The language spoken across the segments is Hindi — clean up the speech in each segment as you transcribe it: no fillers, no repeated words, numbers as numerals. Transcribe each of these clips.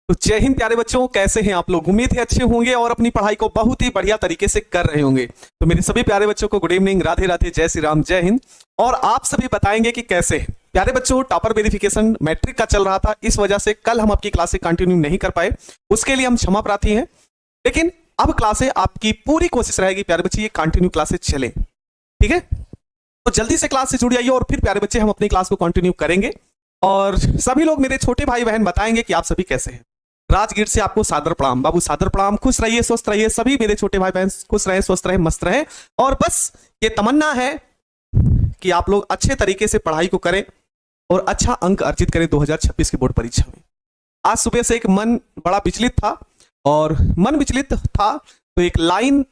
तो जय हिंद प्यारे बच्चों, कैसे हैं आप लोग। उम्मीद है अच्छे होंगे और अपनी पढ़ाई को बहुत ही बढ़िया तरीके से कर रहे होंगे। तो मेरे सभी प्यारे बच्चों को गुड इवनिंग, राधे राधे, जय श्री राम, जय हिंद। और आप सभी बताएंगे कि कैसे हैं प्यारे बच्चों। टॉपर वेरिफिकेशन मैट्रिक का चल रहा था, इस वजह से कल हम आपकी क्लासे कंटिन्यू नहीं कर पाए, उसके लिए हम क्षमा प्रार्थी हैं। लेकिन अब क्लासे आपकी पूरी कोशिश रहेगी प्यारे बच्चे ये कंटिन्यू क्लासे चले, ठीक है। तो जल्दी से क्लास से जुड़ जाइए और फिर प्यारे बच्चे हम अपनी क्लास को कंटिन्यू करेंगे। और सभी लोग मेरे छोटे भाई बहन बताएंगे कि आप सभी कैसे हैं। राजगीर से आपको सादर प्रणाम। बाबू सादर प्रणाम। खुश रहिए, स्वस्थ रहिए, सभी मेरे छोटे भाई बहन खुश रहे, स्वस्थ रहे, मस्त रहे। और बस ये तमन्ना है कि आप लोग अच्छे तरीके से पढ़ाई को करें और अच्छा अंक अर्जित करें 2026 की बोर्ड परीक्षा में। आज सुबह से एक मन बड़ा विचलित था, और मन विचलित था तो एक लाइन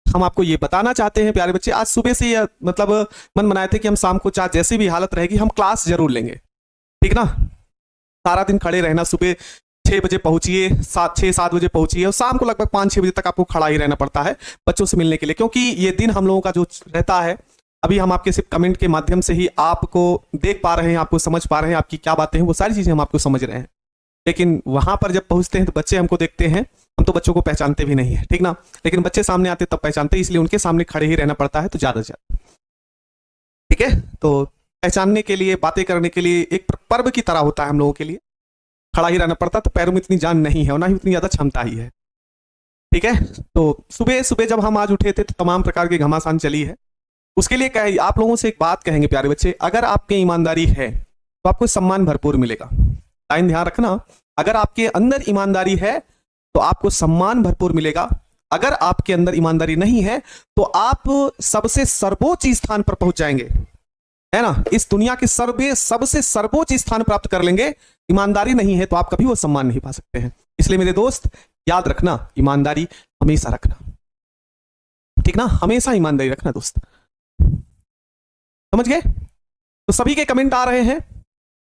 हम आपको ये बताना चाहते हैं प्यारे बच्चे। आज सुबह से ये मतलब मन बनाए थे कि हम शाम को चाहे जैसी भी हालत रहेगी हम क्लास जरूर लेंगे, ठीक ना। सारा दिन खड़े रहना, सुबह 6 बजे पहुंचिए, 6-7 बजे पहुंचिए और शाम को लगभग 5-6 बजे तक आपको खड़ा ही रहना पड़ता है बच्चों से मिलने के लिए, क्योंकि ये दिन हम लोगों का जो रहता है, अभी हम आपके सिर्फ कमेंट के माध्यम से ही आपको देख पा रहे हैं, आपको समझ पा रहे हैं, आपकी क्या बातें हैं वो सारी चीजें हम आपको समझ रहे हैं। लेकिन वहां पर जब पहुंचते हैं तो बच्चे हमको देखते हैं, हम तो बच्चों को पहचानते भी नहीं है, ठीक ना। लेकिन बच्चे सामने आते तब पहचानते, इसलिए उनके सामने खड़े ही रहना पड़ता है तो ज्यादा से ज्यादा, ठीक है। तो पहचानने के लिए, बातें करने के लिए एक पर्व की तरह होता है हम लोगों के लिए, खड़ा ही रहना पड़ता। तो पैरों में इतनी जान नहीं है और ना ही उतनी ज्यादा क्षमता ही है, ठीक है। तो सुबह सुबह जब हम आज उठे थे तो तमाम प्रकार की घमासान चली है। उसके लिए कहे आप लोगों से एक बात कहेंगे प्यारे बच्चे, अगर आपके ईमानदारी है तो आपको सम्मान भरपूर मिलेगा। लाइन ध्यान रखना, अगर आपके अंदर ईमानदारी है तो आपको सम्मान भरपूर मिलेगा। अगर आपके अंदर ईमानदारी नहीं है तो आप सबसे सर्वोच्च स्थान पर पहुंच जाएंगे, है ना। इस दुनिया के सबसे सर्वोच्च स्थान प्राप्त कर लेंगे। ईमानदारी नहीं है तो आप कभी वो सम्मान नहीं पा सकते हैं। इसलिए मेरे दोस्त याद रखना, ईमानदारी हमेशा रखना, ठीक ना। हमेशा ईमानदारी रखना दोस्त, समझ गए। तो सभी के कमेंट आ रहे हैं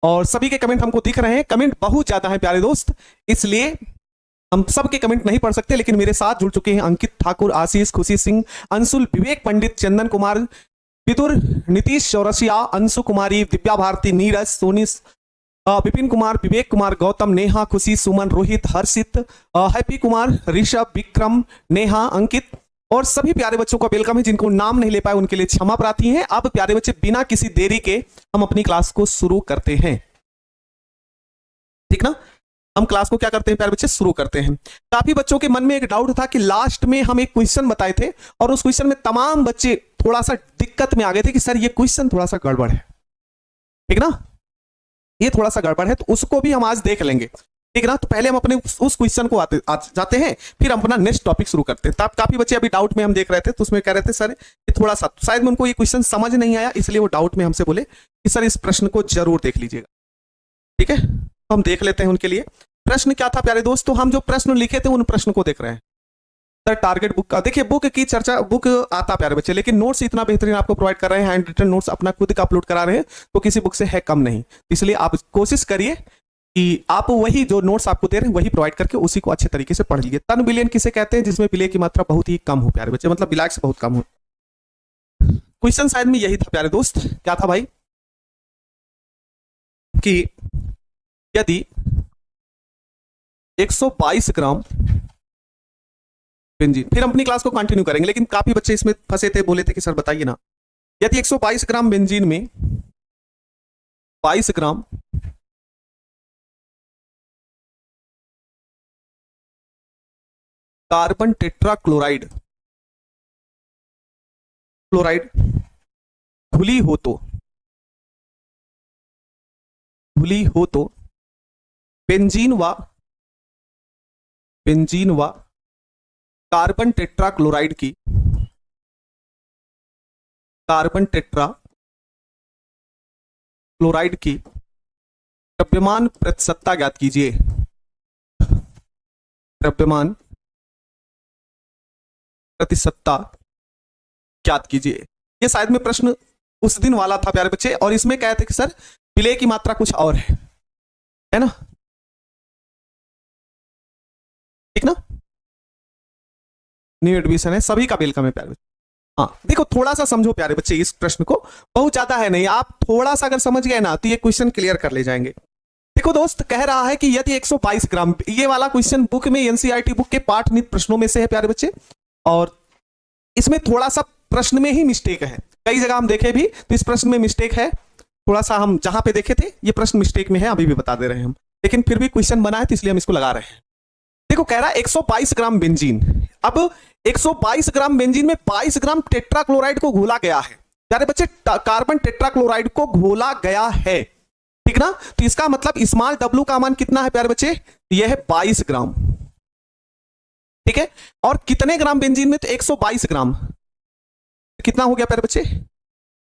और सभी के कमेंट हमको दिख रहे हैं। कमेंट बहुत ज्यादा है प्यारे दोस्त, इसलिए हम सबके कमेंट नहीं पढ़ सकते। लेकिन मेरे साथ जुड़ चुके हैं अंकित ठाकुर, आशीष, खुशी सिंह, अंशुल, विवेक पंडित, चंदन कुमार, विदुर, नीतीश चौरसिया, अंशु कुमारी, दिव्या भारती, नीरज, सोनी, विपिन कुमार, विवेक कुमार, गौतम, नेहा, खुशी, सुमन, रोहित, हर्षित, हैप्पी कुमार, ऋषभ, विक्रम, नेहा, अंकित और सभी प्यारे बच्चों का वेलकम है। जिनको नाम नहीं ले पाए उनके लिए क्षमा प्रार्थी हैं। अब प्यारे बच्चे बिना किसी देरी के हम अपनी क्लास को शुरू करते हैं, ठीक ना। हम क्लास को क्या करते हैं प्यारे बच्चे, शुरू करते हैं। काफी बच्चों के मन में एक डाउट था कि लास्ट में हम एक क्वेश्चन बताए थे और उस क्वेश्चन में तमाम बच्चे थोड़ा सा दिक्कत में आ गए थे कि सर ये क्वेश्चन थोड़ा सा गड़बड़ है, ठीक ना, ये थोड़ा सा गड़बड़ है। तो उसको भी हम आज देख लेंगे, ठीक ना। तो पहले हम अपने उस क्वेश्चन को जाते हैं, फिर हम अपना नेक्स्ट टॉपिक शुरू करते हैं। तब काफी बच्चे अभी डाउट में हम देख रहे थे तो उसमें कह रहे थे सर ये थोड़ा सा, शायद उनको ये क्वेश्चन समझ नहीं आया, इसलिए वो डाउट में हमसे बोले कि सर इस प्रश्न को जरूर देख लीजिएगा, ठीक है। तो हम देख लेते हैं उनके लिए। प्रश्न क्या था प्यारे दोस्त, तो हम जो प्रश्न लिखे थे उन प्रश्न को देख रहे हैं। सर टारगेट बुक का देखिए, बुक की चर्चा, बुक आता प्यारे बच्चे, लेकिन नोट्स इतना बेहतरीन आपको प्रोवाइड कर रहे हैं, हैंड रिटन नोट्स अपना खुद का अपलोड करा रहे हैं, तो किसी बुक से है कम नहीं। इसलिए आप कोशिश करिए कि आप वही जो नोट्स आपको दे रहे हैं वही प्रोवाइड करके उसी को अच्छे तरीके से पढ़ लीजिए। तन विलयन किसे कहते हैं, जिसमें विलय की मात्रा बहुत ही कम हो प्यारे बच्चे, मतलब विलायक से बहुत कम हो। क्वेश्चन शायद में यही था प्यारे दोस्त। क्या था भाई कि यदि 122 ग्राम बेंजीन, फिर हम अपनी क्लास को कंटिन्यू करेंगे, लेकिन काफी बच्चे इसमें फंसे थे, बोले थे कि सर बताइए ना, यदि 122 ग्राम बेंजीन में 22 ग्राम कार्बन टेट्रा क्लोराइड घुली हो तो बेंजीन व कार्बन टेट्रा क्लोराइड की द्रव्यमान प्रतिशतता ज्ञात कीजिए। द्रव्यमान प्रतिशतता ज्ञात कीजिए। ये शायद में प्रश्न उस दिन वाला था प्यारे बच्चे, और इसमें कहते थे कि सर विलय की मात्रा कुछ और है ना, ठीक ना। न्यू एडमिशन है, सभी का वेलकम है प्यारे बच्चे। हाँ देखो, थोड़ा सा समझो प्यारे बच्चे इस प्रश्न को, बहुत ज्यादा है नहीं, आप थोड़ा सा अगर समझ गए ना तो ये क्वेश्चन क्लियर कर ले जाएंगे। देखो दोस्त, कह रहा है कि यदि 122 ग्राम, ये वाला क्वेश्चन बुक में एनसीईआरटी बुक के पाठनीति प्रश्नों में से है प्यारे बच्चे, और इसमें थोड़ा सा प्रश्न में ही मिस्टेक है। कई जगह हम देखे भी तो इस प्रश्न में मिस्टेक है, थोड़ा सा हम जहां पे देखे थे ये प्रश्न मिस्टेक में है, अभी भी बता दे रहे हैं हम, लेकिन फिर भी क्वेश्चन बना है तो इसलिए हम इसको लगा रहे हैं। देखो कह रहा है 122 ग्राम बेंजीन, अब 122 ग्राम बेंजीन में 22 ग्राम टेट्राक्लोराइड को घोला गया है प्यारे बच्चे, कार्बन टेट्राक्लोराइड को घोला गया है, ठीक ना। तो इसका मतलब स्मॉल डब्ल्यू का मान कितना है प्यारे बच्चे, यह है 22 ग्राम, ठीक है। और कितने ग्राम बेंजीन में, तो 122 ग्राम, कितना हो गया प्यारे बच्चे,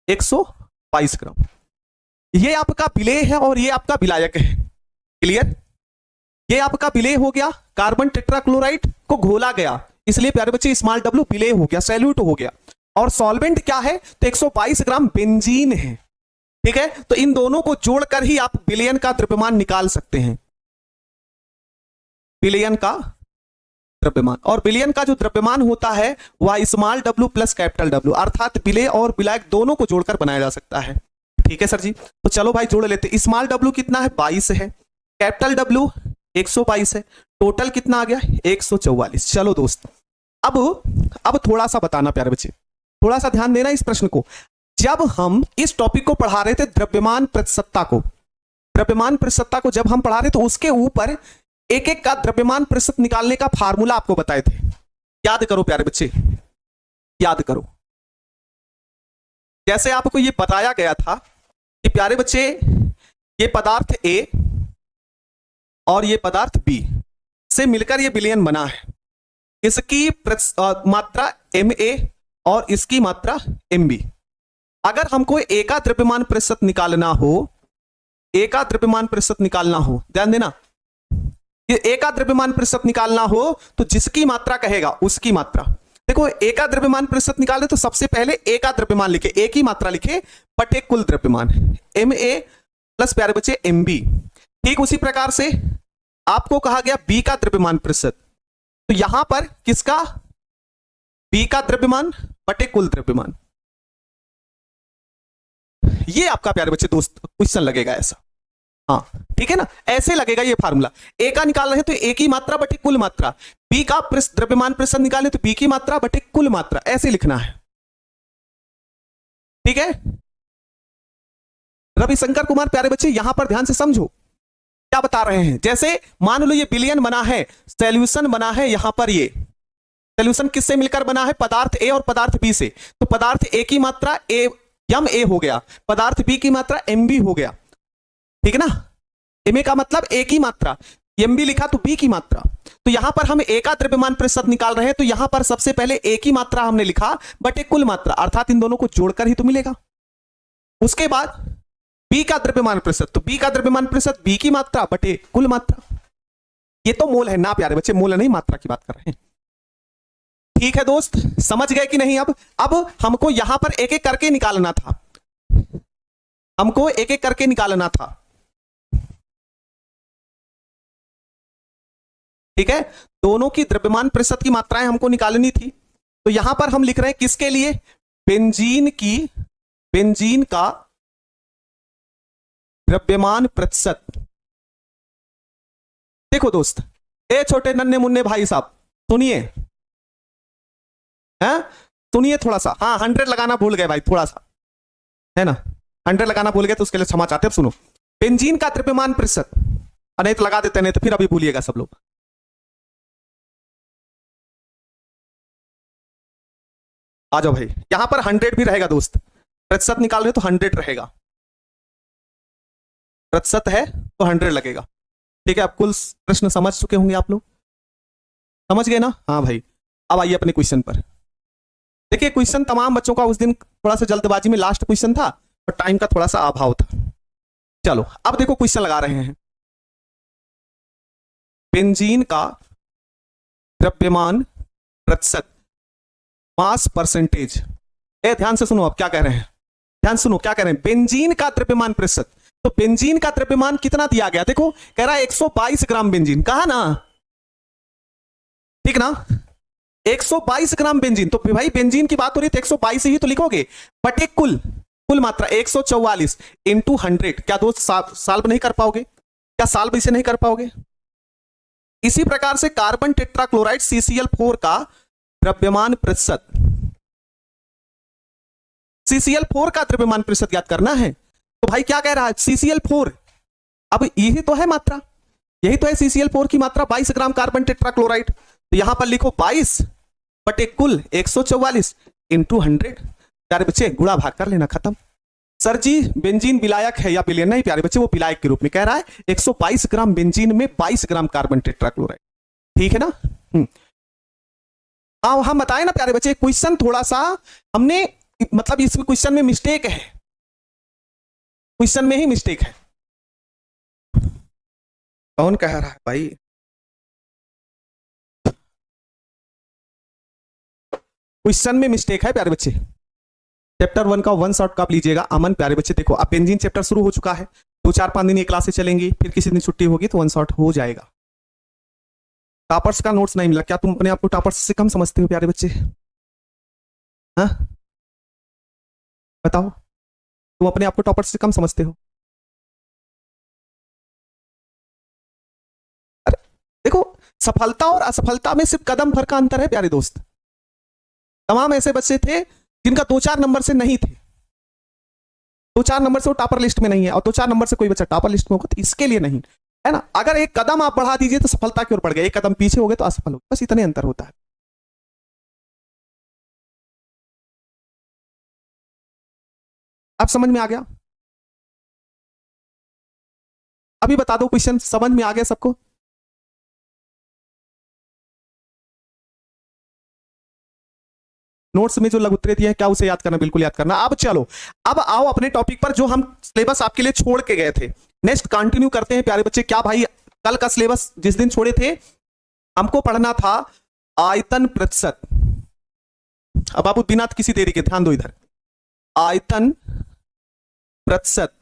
122 ग्राम। ये आपका विलेय है और ये आपका विलायक है, क्लियर। ये आपका विलेय हो गया, कार्बन टेट्राक्लोराइड को घोला गया, इसलिए प्यारे बच्चे स्मॉल डब्ल्यू विलेय हो गया, सैल्यूट हो गया। और सॉल्वेंट क्या है, तो 122 ग्राम बेंजीन है, ठीक है। तो इन दोनों को जोड़कर ही आप विलयन का द्रव्यमान निकाल सकते हैं, विलयन का द्रव्यमान। और विलयन का जो द्रव्यमान होता है वह small W plus capital W, अर्थात विलेय और विलायक दोनों को जोड़कर बनाया जा सकता है, ठीक है सर जी। तो चलो भाई जोड़ लेते। स्मॉल डब्ल्यू कितना है, 22 है, कैपिटल डब्ल्यू 122 है, टोटल कितना आ गया, 144। चलो दोस्त, अब थोड़ा सा बताना प्यारे बच्चे, थोड़ा सा ध्यान देना इस प्रश्न को। जब हम इस टॉपिक को पढ़ा रहे थे, द्रव्यमान प्रतिशतता को, द्रव्यमान प्रतिशतता को जब हम पढ़ा रहे तो उसके ऊपर एक एक का द्रव्यमान प्रतिशत निकालने का फार्मूला आपको बताए थे, याद करो प्यारे बच्चे, याद करो। जैसे आपको ये बताया गया था कि प्यारे बच्चे ये पदार्थ ए और ये पदार्थ बी से मिलकर ये विलयन बना है, इसकी मात्रा MA और इसकी मात्रा MB। अगर हमको ए का द्रव्यमान प्रतिशत निकालना हो, ए का द्रव्यमान प्रतिशत निकालना हो, ध्यान देना, ये ए का द्रव्यमान प्रतिशत निकालना हो तो जिसकी मात्रा कहेगा उसकी मात्रा। देखो ए का द्रव्यमान प्रतिशत निकाले तो सबसे पहले ए का द्रव्यमान लिखे, ए की मात्रा लिखे बटे कुल द्रव्यमान, MA प्लस प्यारे बच्चे MB। ठीक उसी प्रकार से आपको कहा गया बी का द्रव्यमान प्रतिशत, तो यहां पर किसका, बी का द्रव्यमान बटे कुल द्रव्यमान। ये आपका प्यारे बच्चे दोस्त क्वेश्चन लगेगा ऐसा, हाँ ठीक है ना, ऐसे लगेगा ये फार्मूला। ए का निकाल रहे हैं तो ए की मात्रा बटे कुल मात्रा, बी का द्रव्यमान प्रतिशत निकाले तो बी की मात्रा बटे कुल मात्रा, ऐसे लिखना है, ठीक है। रविशंकर कुमार प्यारे बच्चे यहां पर ध्यान से समझो क्या बता रहे हैं। जैसे मान लो ये विलयन बना है, सॉल्यूशन बना है, यहां पर ये सॉल्यूशन किससे मिलकर बना है, पदार्थ ए और पदार्थ बी से। तो पदार्थ ए की मात्रा MA हो गया, पदार्थ बी की मात्रा MB हो गया, ठीक है ना। MA का मतलब ए की मात्रा, MB लिखा तो बी की मात्रा। तो यहां पर हम ए का द्रव्यमान प्रतिशत निकाल रहे हैं, तो यहां पर सबसे पहले ए की मात्रा हमने लिखा बटे कुल मात्रा, अर्थात इन दोनों को जोड़कर ही तो मिलेगा। उसके बाद बी का द्रव्यमान प्रतिशत, तो बी का द्रव्यमान प्रतिशत बी की मात्रा बटे कुल मात्रा। ये तो मोल है ना प्यारे बच्चे, मोल नहीं, मात्रा की बात कर रहे हैं, ठीक है दोस्त, समझ गए कि नहीं। अब हमको यहां पर एक एक करके निकालना था, हमको एक एक करके निकालना था, ठीक है। दोनों की द्रव्यमान प्रतिशत की मात्राएं हमको निकालनी थी। तो यहां पर हम लिख रहे हैं किसके लिए, बेंजीन का द्रव्यमान प्रतिशत। देखो दोस्त, ए छोटे नन्हे मुन्ने भाई साहब सुनिए, हैं सुनिए थोड़ा सा, हाँ 100 लगाना भूल गए भाई, थोड़ा सा है ना, 100 लगाना भूल गए तो उसके लिए क्षमा चाहते हैं। अब सुनो, बेंजीन का द्रव्यमान प्रतिशत, नहीं तो लगा देते, नहीं तो फिर अभी भूलिएगा सब लोग। आ जाओ भाई, यहां पर 100 भी रहेगा दोस्त, प्रतिशत निकाल रहे तो 100 रहेगा, प्रतिशत है तो 100 लगेगा, ठीक है। अब कुल प्रश्न समझ चुके होंगे आप लोग, समझ गए ना, हाँ भाई। अब आइए अपने क्वेश्चन पर। देखिए क्वेश्चन तमाम बच्चों का उस दिन थोड़ा सा जल्दबाजी में लास्ट क्वेश्चन था और टाइम का थोड़ा सा अभाव था। चलो अब देखो क्वेश्चन लगा रहे हैं, बेंजीन का द्रव्यमान प्रतिशत, मास परसेंटेज। ध्यान से सुनो, अब क्या कह रहे हैं, ध्यान सुनो क्या कह रहे हैं, बेंजीन का द्रव्यमान प्रतिशत। तो बेंजीन का द्रव्यमान कितना दिया गया, देखो कह रहा है 122 ग्राम बेंजीन, कहा ना, ठीक ना, 122 ग्राम बेंजीन। तो भाई बेंजीन की बात हो रही है तो 122 ही तो लिखोगे, बटे कुल मात्रा 144 इंटू 100। क्या दोस्त सॉल्व नहीं कर पाओगे, क्या सॉल्व इसे नहीं कर पाओगे? इसी प्रकार से कार्बन टेट्राक्लोराइड CCl4 का द्रव्यमान प्रतिशत, CCl4 का द्रव्यमान प्रतिशत ज्ञात करना है। तो भाई क्या कह रहा है CCl4, अब यही तो है मात्रा, यही तो है CCl4 की मात्रा 22 ग्राम कार्बन टेट्राक्लोराइड। तो यहां पर लिखो 22 बटे कुल 144 इंटू 100। प्यारे बच्चे गुणा भाग कर लेना, खत्म। सर जी बेंजीन विलायक है या विलयन? नहीं प्यारे बच्चे, वो विलायक के रूप में कह रहा है। 122 ग्राम बेंजीन में 22 ग्राम कार्बन टेट्राक्लोराइड, ठीक है ना। हाँ हम बताए ना प्यारे बच्चे, क्वेश्चन थोड़ा सा हमने मतलब इस क्वेश्चन में मिस्टेक है, क्वेश्चन में ही मिस्टेक है। कौन कह रहा है भाई? क्वेश्चन में मिस्टेक है प्यारे बच्चे। चैप्टर 1 का 1 शॉट का आप लीजिएगा। अमन प्यारे बच्चे देखो अब बेंजीन चैप्टर शुरू हो चुका है, 2-4-5 दिन ये क्लासेस चलेंगी, फिर किसी दिन छुट्टी होगी तो 1 शॉट हो जाएगा। टॉपर्स का नोट्स नहीं मिला, क्या तुम अपने आप को टॉपर्स से कम समझते हो प्यारे बच्चे? हाँ बताओ, तुम अपने आप को टॉपर्स से कम समझते हो? अरे देखो, सफलता और असफलता में सिर्फ कदम भर का अंतर है प्यारे दोस्त। तमाम ऐसे बच्चे थे जिनका 2-4 नंबर से नहीं थे, 2-4 नंबर से वो टॉपर लिस्ट में नहीं है, और 2-4 नंबर से कोई बच्चा टॉपर लिस्ट में होगा, तो इसके लिए नहीं है ना। अगर एक कदम आप बढ़ा दीजिए तो सफलता की ओर बढ़ गया, एक कदम पीछे हो गए तो असफल हो गए, बस इतने अंतर होता है। अब समझ में आ गया? अभी बता दो क्वेश्चन समझ में आ गया सबको? नोट्स में जो लघु उत्तरे दिए हैं क्या उसे याद करना? बिल्कुल याद करना। अब चलो, अब आओ अपने टॉपिक पर जो हम सिलेबस आपके लिए छोड़ के गए थे। नेक्स्ट कंटिन्यू करते हैं प्यारे बच्चे। क्या भाई कल का सिलेबस जिस दिन छोड़े थे हमको पढ़ना था आयतन प्रतिशत। अब बाबू बिना किसी देरी के ध्यान दो इधर। आयतन प्रतिशत,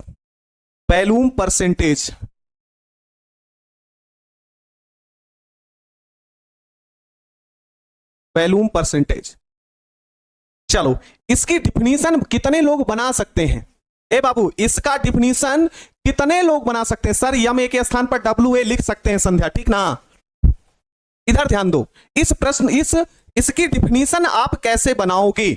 वैल्यूम परसेंटेज, वैल्यूम परसेंटेज। चलो इसकी डिफिनीशन कितने लोग बना सकते हैं? ए बाबू इसका डिफिनीशन कितने लोग बना सकते हैं? सर यम ए के स्थान पर WA लिख सकते हैं संध्या, ठीक ना। इधर ध्यान दो, इस प्रश्न इसकी डिफिनीशन आप कैसे बनाओगे?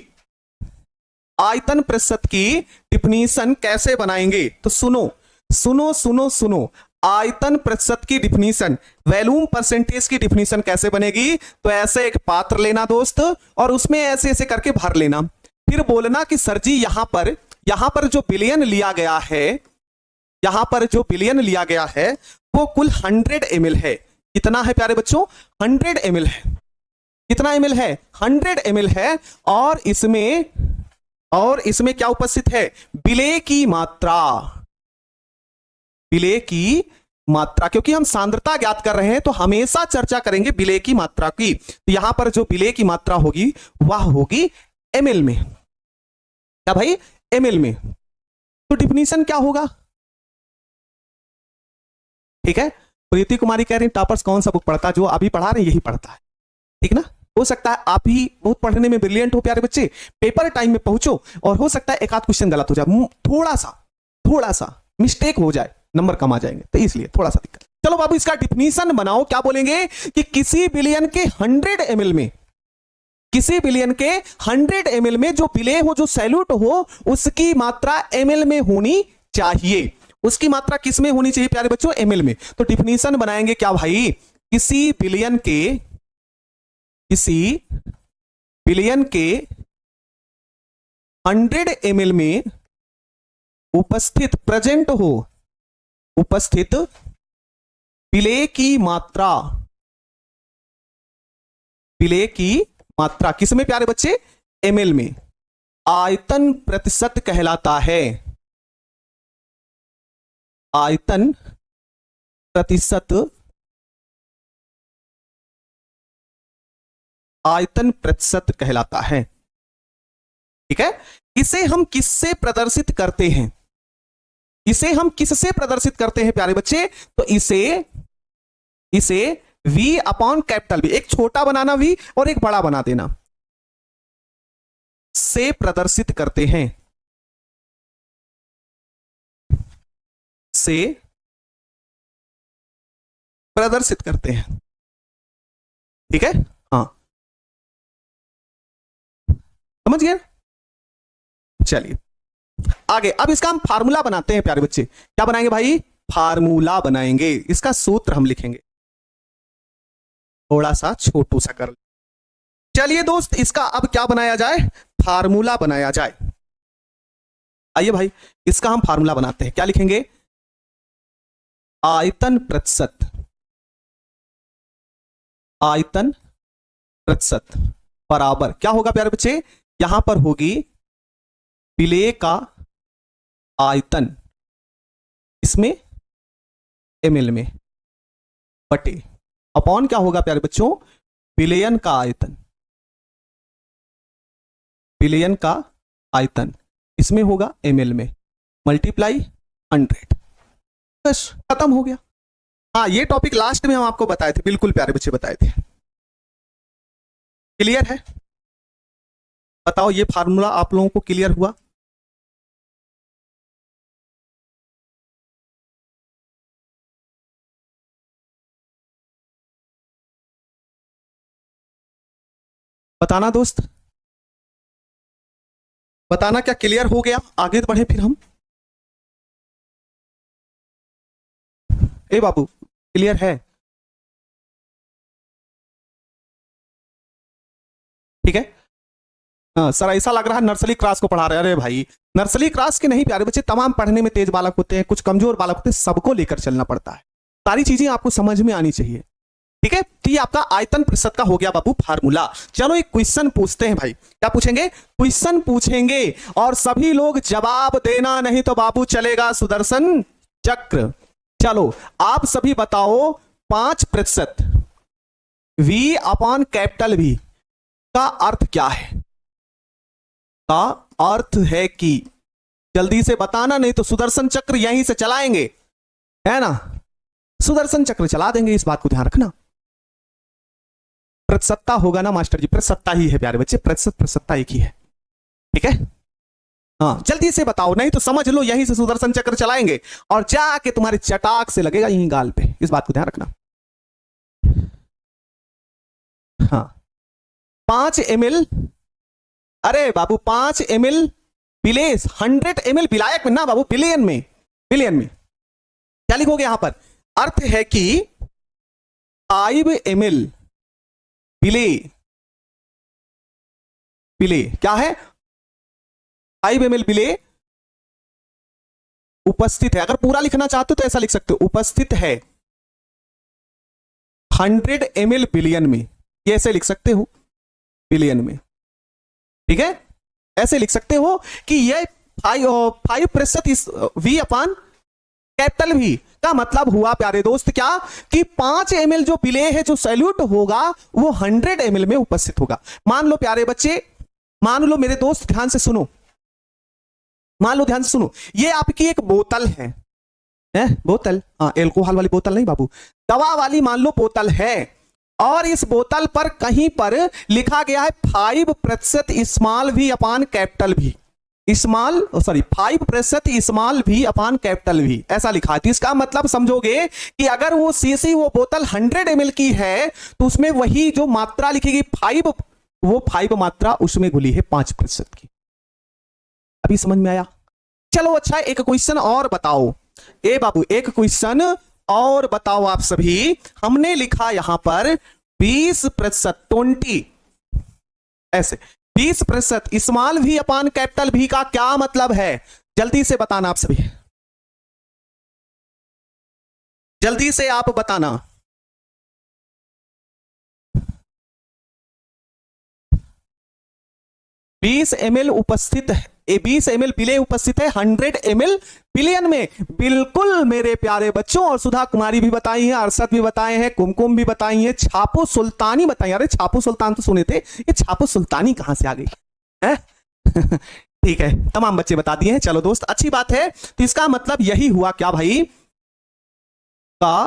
आयतन प्रतिशत की डिफिनीशन कैसे बनाएंगे? तो सुनो सुनो सुनो सुनो, आयतन प्रतिशत की डिफिनीशन, वैल्यूम परसेंटेज की डिफिनीशन कैसे बनेगी? तो ऐसे एक पात्र लेना दोस्त, और उसमें ऐसे ऐसे करके भर लेना, फिर बोलना कि सर जी यहां पर जो बिलियन लिया गया है, यहां पर जो बिलियन लिया गया है वो कुल 100 ml है। कितना है प्यारे बच्चों? 100 ml है। कितना ml है? 100 ml है। और इसमें क्या उपस्थित है? विलेय की मात्रा, विलेय की मात्रा। क्योंकि हम सांद्रता ज्ञात कर रहे हैं तो हमेशा चर्चा करेंगे विलेय की मात्रा की। तो यहां पर जो विलेय की मात्रा होगी वह होगी ml में। क्या भाई? ml में। तो डिफिनीशन क्या होगा? ठीक है, प्रीति कुमारी कह रही हैं टॉपर्स कौन सा बुक पढ़ता है? जो अभी पढ़ा रहे हैं यही पढ़ता है, ठीक ना। हो सकता है आप ही बहुत पढ़ने में ब्रिलियंट हो प्यारे बच्चे, पेपर टाइम में पहुंचो और हो सकता है एक आध क्वेश्चन गलत हो जाए, थोड़ा सा मिस्टेक हो जाए, नंबर कम आ जाएंगे, तो इसलिए थोड़ा सा दिक्कत। चलो बाबू इसका डिफिनीशन बनाओ। क्या बोलेंगे कि किसी बिलियन के 100 ml में, किसी बिलियन के 100 ml में जो विलेय हो, जो सैल्यूट हो, उसकी मात्रा ml में होनी चाहिए। उसकी मात्रा किस में होनी चाहिए प्यारे बच्चों? ml में। तो डिफिनीशन बनाएंगे क्या भाई? किसी बिलियन के 100 ml में उपस्थित, प्रेजेंट हो, उपस्थित विलेय की मात्रा, विलेय की मात्रा किस में प्यारे बच्चे? ml में। आयतन प्रतिशत कहलाता है, आयतन प्रतिशत, आयतन प्रतिशत कहलाता है, ठीक है। इसे हम किससे प्रदर्शित करते हैं? इसे हम किससे प्रदर्शित करते हैं प्यारे बच्चे? तो इसे V/V, एक छोटा बनाना V और एक बड़ा बना देना, से प्रदर्शित करते हैं, से प्रदर्शित करते हैं। ठीक है, हाँ, समझ गए? चलिए आगे, अब इसका हम फार्मूला बनाते हैं प्यारे बच्चे। क्या बनाएंगे भाई? फार्मूला बनाएंगे। इसका सूत्र हम लिखेंगे, थोड़ा सा छोटू सा कर। चलिए दोस्त, इसका अब क्या बनाया जाए? फार्मूला बनाया जाए। आइए भाई, इसका हम फार्मूला बनाते हैं। क्या लिखेंगे? आयतन प्रतिशत, आयतन प्रतिशत बराबर क्या होगा प्यारे बच्चे? यहां पर होगी विलेय का आयतन, इसमें ml में, बटे अपॉन क्या होगा प्यारे बच्चों? विलयन का आयतन, विलयन का आयतन इसमें होगा ml में, मल्टीप्लाई 100। बस खत्म हो गया। हाँ, ये टॉपिक लास्ट में हम आपको बताए थे, बिल्कुल प्यारे बच्चे बताए थे। क्लियर है? बताओ, ये फार्मूला आप लोगों को क्लियर हुआ? बताना दोस्त, बताना क्या क्लियर हो गया? आगे बढ़े फिर हम। ए बाबू, क्लियर है? ठीक है। हाँ सर, ऐसा लग रहा है नर्सरी क्लास को पढ़ा रहे हैं। अरे भाई, नर्सरी क्लास के नहीं प्यारे बच्चे, तमाम पढ़ने में तेज बालक होते हैं, कुछ कमजोर बालक होते हैं, सबको लेकर चलना पड़ता है। सारी चीजें आपको समझ में आनी चाहिए। ठीक है, तो ये आपका आयतन प्रतिशत का हो गया बाबू फार्मूला। चलो एक क्वेश्चन पूछते हैं भाई। क्या पूछेंगे? क्वेश्चन पूछेंगे और सभी लोग जवाब देना, नहीं तो बाबू चलेगा सुदर्शन चक्र। चलो आप सभी बताओ, 5% V अपॉन कैपिटल V का अर्थ क्या है? का अर्थ है कि, जल्दी से बताना, नहीं तो सुदर्शन चक्र यहीं से चलाएंगे, है ना? सुदर्शन चक्र चला देंगे, इस बात को ध्यान रखना। प्रतिशतता होगा ना मास्टर जी? प्रतिशतता ही है प्यारे बच्चे, प्रतिशत प्रतिशतता एक ही है। ठीक है, हाँ जल्दी से बताओ, नहीं तो समझ लो यहीं से सुदर्शन चक्र चलाएंगे और जाके तुम्हारे चटाक से लगेगा यहीं गाल पे, इस बात को ध्यान रखना। हाँ, 5 ml, अरे बाबू 5 ml बिलेस, 100 ml विलायक में ना बाबू, बिलियन में, बिलियन में। क्या लिखोगे यहां पर? अर्थ है कि 5 ml विलेय, विलेय क्या है? 5 ml विलेय उपस्थित है। अगर पूरा लिखना चाहते हो तो ऐसा लिख सकते हो, उपस्थित है 100 ml बिलियन में, ये ऐसे लिख सकते हो, बिलियन में। ठीक है, ऐसे लिख सकते हो कि ये 5% V अपान कैपिटल V का मतलब हुआ प्यारे दोस्त क्या, कि 5 ml जो विलेय है, जो सैल्यूट होगा, वो 100 ml में उपस्थित होगा। मान लो प्यारे बच्चे, मान लो मेरे दोस्त, ध्यान से सुनो, मान लो ध्यान से सुनो, ये आपकी एक बोतल है, बोतल, हाँ एल्कोहल वाली बोतल नहीं बाबू, दवा वाली मान लो बोतल है, और इस बोतल पर कहीं पर लिखा गया है 5% small V upon capital V, small 5% small V upon capital V, ऐसा लिखा है। तो इसका मतलब समझोगे कि अगर वो सीसी, वो बोतल 100 ml की है, तो उसमें वही जो मात्रा लिखेगी 5, वो 5 मात्रा उसमें घुली है 5% की। अभी समझ में आया? चलो अच्छा, एक क्वेश्चन और बताओ। ए बाबू, एक क्वेश्चन और बताओ आप सभी। हमने लिखा यहां पर 20%, 20, ऐसे 20% small V upon capital V का क्या मतलब है? जल्दी से बताना आप सभी, जल्दी से आप बताना। बीस ml उपस्थित है, 20 ml विलेय उपस्थित है 100 ml बिलियन में। बिल्कुल मेरे प्यारे बच्चों, और सुधा कुमारी भी बताई है, अरशद भी बताए हैं, कुमकुम भी बताई है, छापो सुल्तानी बताई। अरे छापो सुल्तान तो सुने थे, ये छापो सुल्तानी कहां से आ गई है? ठीक है, तमाम बच्चे बता दिए हैं। चलो दोस्त, अच्छी बात है। तो इसका मतलब यही हुआ क्या भाई, का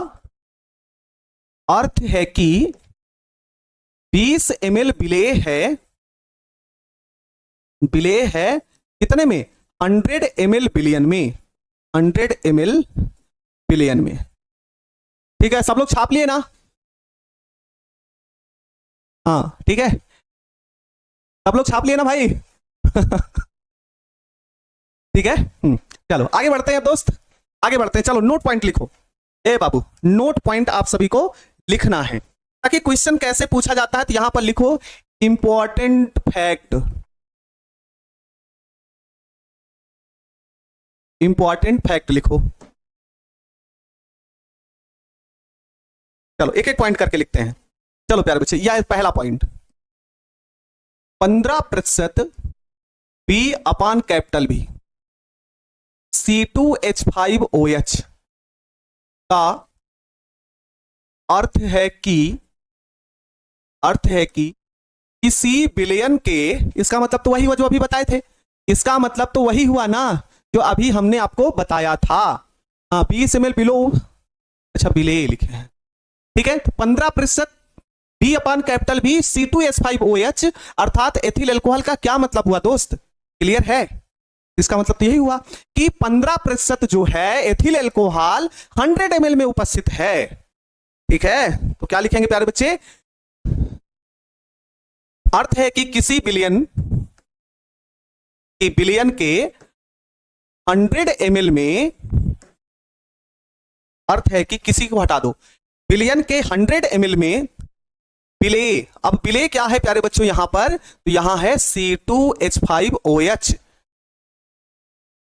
अर्थ है कि 20 ml विलेय है, विलेय है कितने में? 100 ml बिलियन में, 100 ml बिलियन में। ठीक है, सब लोग छाप लिए ना? हाँ ठीक है, सब लोग छाप लिए ना भाई? ठीक है, चलो आगे बढ़ते हैं दोस्त, आगे बढ़ते हैं। चलो नोट पॉइंट लिखो। ए बाबू, नोट पॉइंट आप सभी को लिखना है ताकि क्वेश्चन कैसे पूछा जाता है। तो यहां पर लिखो इंपॉर्टेंट फैक्ट, इंपॉर्टेंट फैक्ट लिखो। चलो एक एक पॉइंट करके लिखते हैं। चलो प्यारे बच्चे, यह पहला पॉइंट, 15% बी अपान कैपिटल बी C2H5OH का अर्थ है कि किसी विलयन के, इसका मतलब तो वही हुआ जो अभी बताए थे, इसका मतलब तो वही हुआ ना जो अभी हमने आपको बताया था। हाँ 20 ml बिलो, अच्छा बिले लिखे हैं, ठीक है। तो 15% बी अपान कैपिटल बी C2H5OH अर्थात एथिल एल्कोहल का क्या मतलब हुआ दोस्त, क्लियर है? इसका मतलब तो यही हुआ कि 15% जो है एथिल एल्कोहल 100 ml में उपस्थित है, ठीक है। तो क्या लिखेंगे प्यारे बच्चे, अर्थ है कि किसी बिलियन के 100 ml में, अर्थ है कि किसी को हटा दो, बिलियन के 100 ml में बिले, अब बिले क्या है प्यारे बच्चों यहां पर, तो यहां है C2H5OH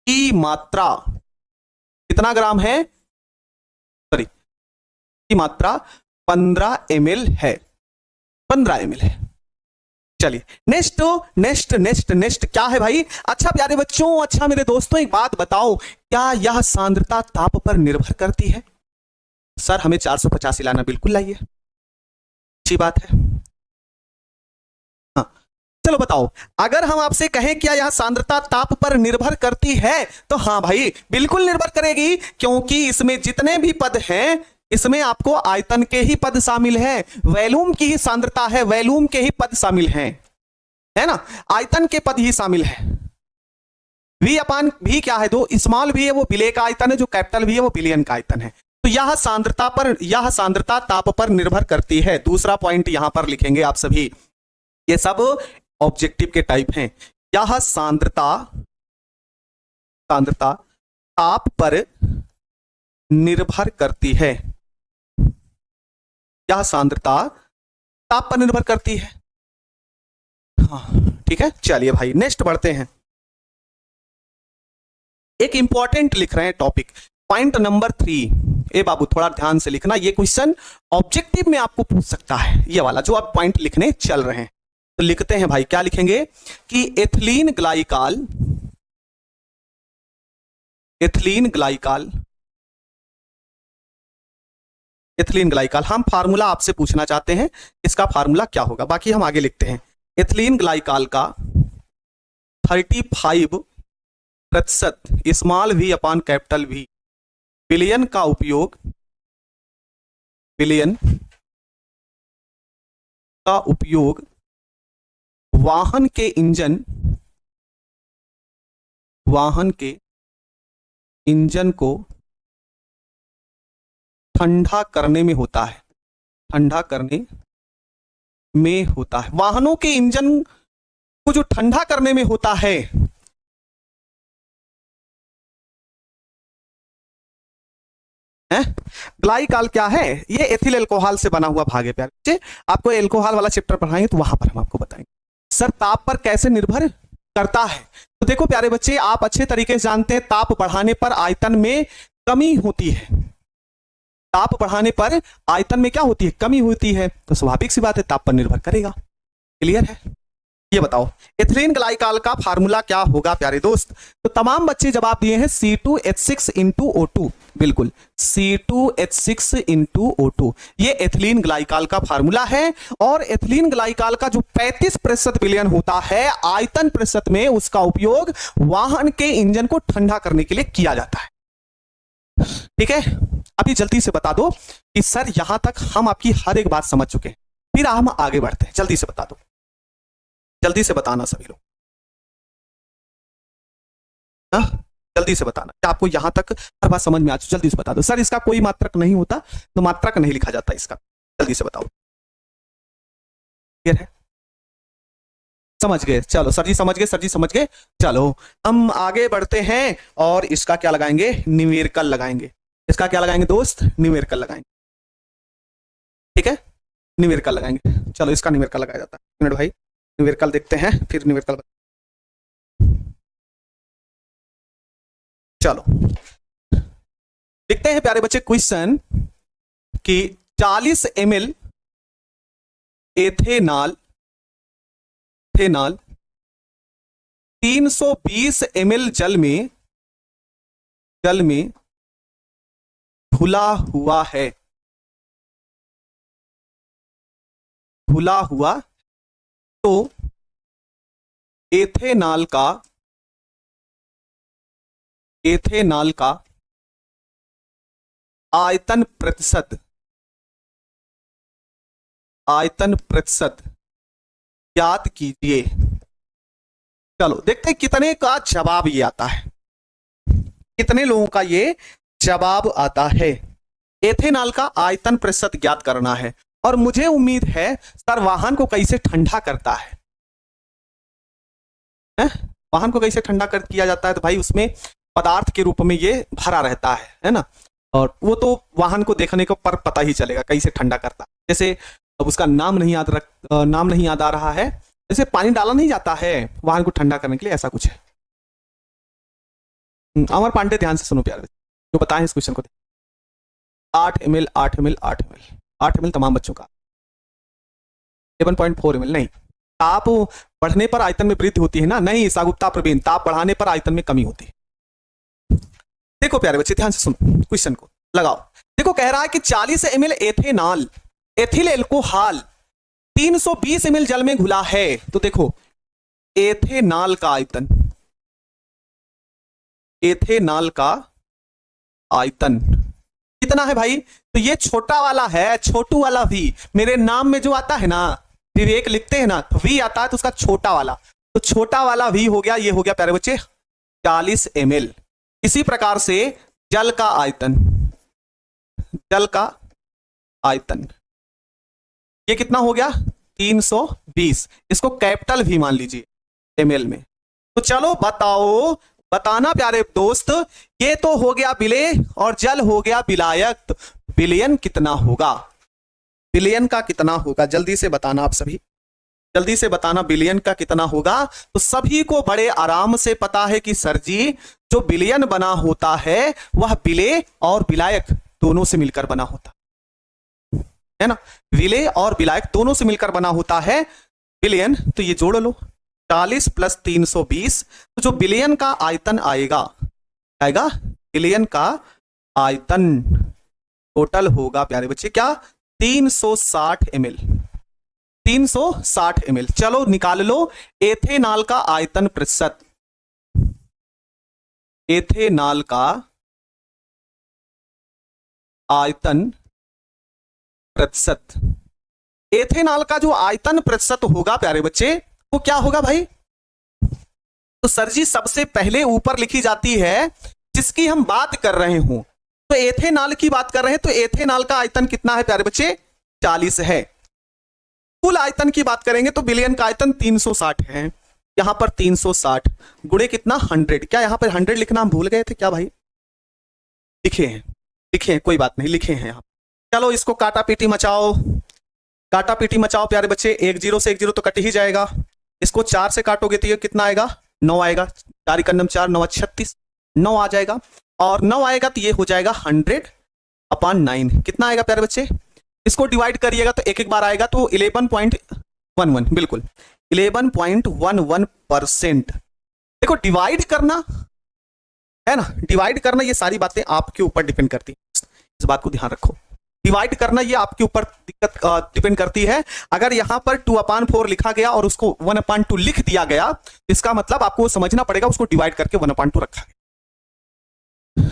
की मात्रा कितना ग्राम है, सॉरी की मात्रा 15 ml है, 15 ml है। चलिए नेक्स्ट नेक्स्ट नेक्स्ट नेक्स्ट क्या है भाई? अच्छा प्यारे बच्चों, अच्छा मेरे दोस्तों एक बात बताओ, क्या यह सांद्रता ताप पर निर्भर करती है? सर हमें 485 लाना, बिल्कुल लाइए, अच्छी बात है। हाँ चलो बताओ, अगर हम आपसे कहें क्या यह सांद्रता ताप पर निर्भर करती है, तो हाँ भाई बिल्कुल निर्भर करेगी, क्योंकि इसमें जितने भी पद हैं इसमें आपको आयतन के ही पद शामिल है, वैल्यूम की ही सांद्रता है, वैल्यूम के ही पद शामिल हैं, है ना, आयतन के पद ही शामिल है। वी अपान भी क्या है, दो स्मॉल भी है वो विलेय का आयतन है, जो कैपिटल भी है वो विलयन का आयतन है। तो यह सांद्रता ताप पर निर्भर करती है। दूसरा पॉइंट यहां पर लिखेंगे आप सभी, ये सब ऑब्जेक्टिव के टाइप हैं। यह सांद्रता ताप पर निर्भर करती है, यह सांद्रता ताप पर निर्भर करती है। हाँ ठीक है, चलिए भाई नेक्स्ट बढ़ते हैं। एक इंपॉर्टेंट लिख रहे हैं टॉपिक, पॉइंट नंबर 3। ए बाबू थोड़ा ध्यान से लिखना, ये क्वेश्चन ऑब्जेक्टिव में आपको पूछ सकता है, ये वाला जो आप पॉइंट लिखने चल रहे हैं। तो लिखते हैं भाई, क्या लिखेंगे कि एथिलीन ग्लाइकाल हम फार्मूला आपसे पूछना चाहते हैं, इसका फार्मूला क्या होगा, बाकी हम आगे लिखते हैं। एथिलीन ग्लाइकाल का 35% small V upon capital V विलयन का उपयोग वाहन के इंजन को ठंडा करने में होता है, वाहनों के इंजन को जो ठंडा करने में होता है, ग्लाइकाल क्या है, ये एथिल एल्कोहल से बना हुआ भाग है प्यारे बच्चे, आपको एल्कोहल वाला चैप्टर पढ़ाएंगे तो वहां पर हम आपको बताएंगे। सर ताप पर कैसे निर्भर करता है, तो देखो प्यारे बच्चे आप अच्छे तरीके से जानते हैं, ताप बढ़ाने पर आयतन में कमी होती है, ताप बढ़ाने पर आयतन में क्या होती है, कमी होती है, तो स्वाभाविक सी बात है ताप पर निर्भर करेगा, क्लियर है। ये बताओ एथिलीन ग्लाइकाल का फार्मूला क्या होगा प्यारे दोस्त, तो तमाम बच्चे जवाब दिए हैं C2H6 × O2, बिल्कुल C2H6 × O2 ये एथिलीन ग्लाइकाल का फार्मूला है। और एथिलीन ग्लाइकाल का जो 35% विलयन होता है आयतन प्रतिशत में, उसका उपयोग वाहन के इंजन को ठंडा करने के लिए किया जाता है, ठीक है। अभी जल्दी से बता दो कि सर यहां तक हम आपकी हर एक बात समझ चुके हैं, फिर हम आगे बढ़ते हैं, जल्दी से बता दो, जल्दी से बताना सभी लोग, जल्दी से बताना। क्या आपको यहां तक हर बात समझ में आ चुकी? जल्दी से बता दो। सर इसका कोई मात्रक नहीं होता, तो मात्रक नहीं लिखा जाता इसका। जल्दी से बताओ। क्लियर है? समझ गए? चलो सर जी समझ गए, सर जी समझ गए। चलो हम आगे बढ़ते हैं और इसका क्या लगाएंगे? न्यूमेरिकल लगाएंगे। इसका क्या लगाएंगे दोस्त? न्यूमेरिकल लगाएंगे। ठीक है, न्यूमेरिकल लगाएंगे। चलो इसका न्यूमेरिकल लगाया जाता है। मिनट भाई, न्यूमेरिकल देखते हैं, फिर न्यूमेरिकल। चलो लिखते हैं प्यारे बच्चे क्वेश्चन कि 40 ml एथेनॉल 320 ml जल में घुला हुआ है। घुला हुआ तो एथेनॉल का आयतन प्रतिशत ज्ञात कीजिए। चलो देखते हैं कितने का जवाब ये आता है, कितने लोगों का ये जवाब आता है। एथेनॉल का आयतन प्रतिशत ज्ञात करना है। और मुझे उम्मीद है सर वाहन को कैसे ठंडा करता है? वाहन को कैसे ठंडा किया जाता है? तो भाई उसमें पदार्थ के रूप में ये भरा रहता है ना। और वो तो वाहन को देखने को पर पता ही चलेगा कैसे ठंडा करता है। जैसे अब उसका नाम नहीं याद आ रहा है। जैसे पानी डाला नहीं जाता है वाहन को ठंडा करने के लिए, ऐसा कुछ है। अमर पांडे ध्यान से सुनो प्यारे, जो बताएं इस क्वेश्चन को। 8 ml तमाम बच्चों का। 11.4 ml नहीं। ताप बढ़ने पर आयतन में वृद्धि होती है ना? नहीं सागुप्ता प्रवीण, ताप बढ़ाने पर आयतन में कमी होती है। देखो प्यारे बच्चे ध्यान से सुनो, क्वेश्चन को लगाओ। देखो कह रहा है कि 40 ml एथिल एल्कोहल 320 ml जल में घुला है। तो देखो एथेनॉल का आयतन कितना है भाई? तो ये छोटा वाला है, छोटू वाला भी। मेरे नाम में जो आता है ना, विवेक लिखते हैं ना, तो वी आता है तो उसका छोटा वाला, तो छोटा वाला वी हो गया। ये हो गया प्यारे बच्चे 40 ml। इसी प्रकार से जल का आयतन ये कितना हो गया? 320। इसको कैपिटल भी मान लीजिए ml में। तो चलो बताना प्यारे दोस्त, ये तो हो गया विलेय और जल हो गया विलायक। तो विलयन कितना होगा? विलयन का कितना होगा? जल्दी से बताना आप सभी, जल्दी से बताना विलयन का कितना होगा। तो सभी को बड़े आराम से पता है कि सर जी जो विलयन बना होता है वह विलेय और विलायक दोनों से मिलकर बना होता है ना। विलेय और विलायक दोनों से मिलकर बना होता है विलयन। तो ये जोड़ लो 40 + 320। तो जो विलयन का आयतन आएगा विलयन का आयतन टोटल होगा प्यारे बच्चे क्या? 360 ml। 360 ml। चलो निकाल लो एथेनॉल का आयतन प्रतिशत। एथेनॉल का आयतन प्रतिशत, एथेनॉल का जो आयतन प्रतिशत होगा प्यारे बच्चे वो क्या होगा भाई? तो सर जी सबसे पहले ऊपर लिखी जाती है जिसकी हम बात कर रहे हो। तो एथेनॉल की बात कर रहे हैं, तो एथेनॉल का आयतन कितना है प्यारे बच्चे? 40 है। कुल आयतन की बात करेंगे तो विलयन का आयतन 360 है। यहां पर 360 गुणे कितना? 100। क्या यहां पर 100 लिखना हम भूल गए थे क्या भाई? लिखे हैं, कोई बात नहीं, लिखे हैं यहां। चलो इसको काटा पीटी मचाओ प्यारे बच्चे। 1 0 से 1 0 तो कट ही जाएगा। इसको 4 से काटोगे तो ये कितना आएगा? 9 आएगा। 4 × 4 9 36, 9 आ जाएगा। और 9 आएगा तो ये हो जाएगा 100/9। कितना आएगा प्यारे बच्चे? इसको डिवाइड करिएगा तो एक बार आएगा तो 11.11, बिल्कुल 11.11%। देखो डिवाइड करना है ना, डिवाइड करना ये सारी बातें आपके ऊपर डिपेंड करती है, इस बात को ध्यान रखो। डिवाइड करना ये आपके ऊपर डिपेंड करती है। अगर यहां पर 2/4 लिखा गया और उसको 1/2 लिख दिया गया, इसका मतलब आपको समझना पड़ेगा उसको डिवाइड करके 1/2 रखा गया।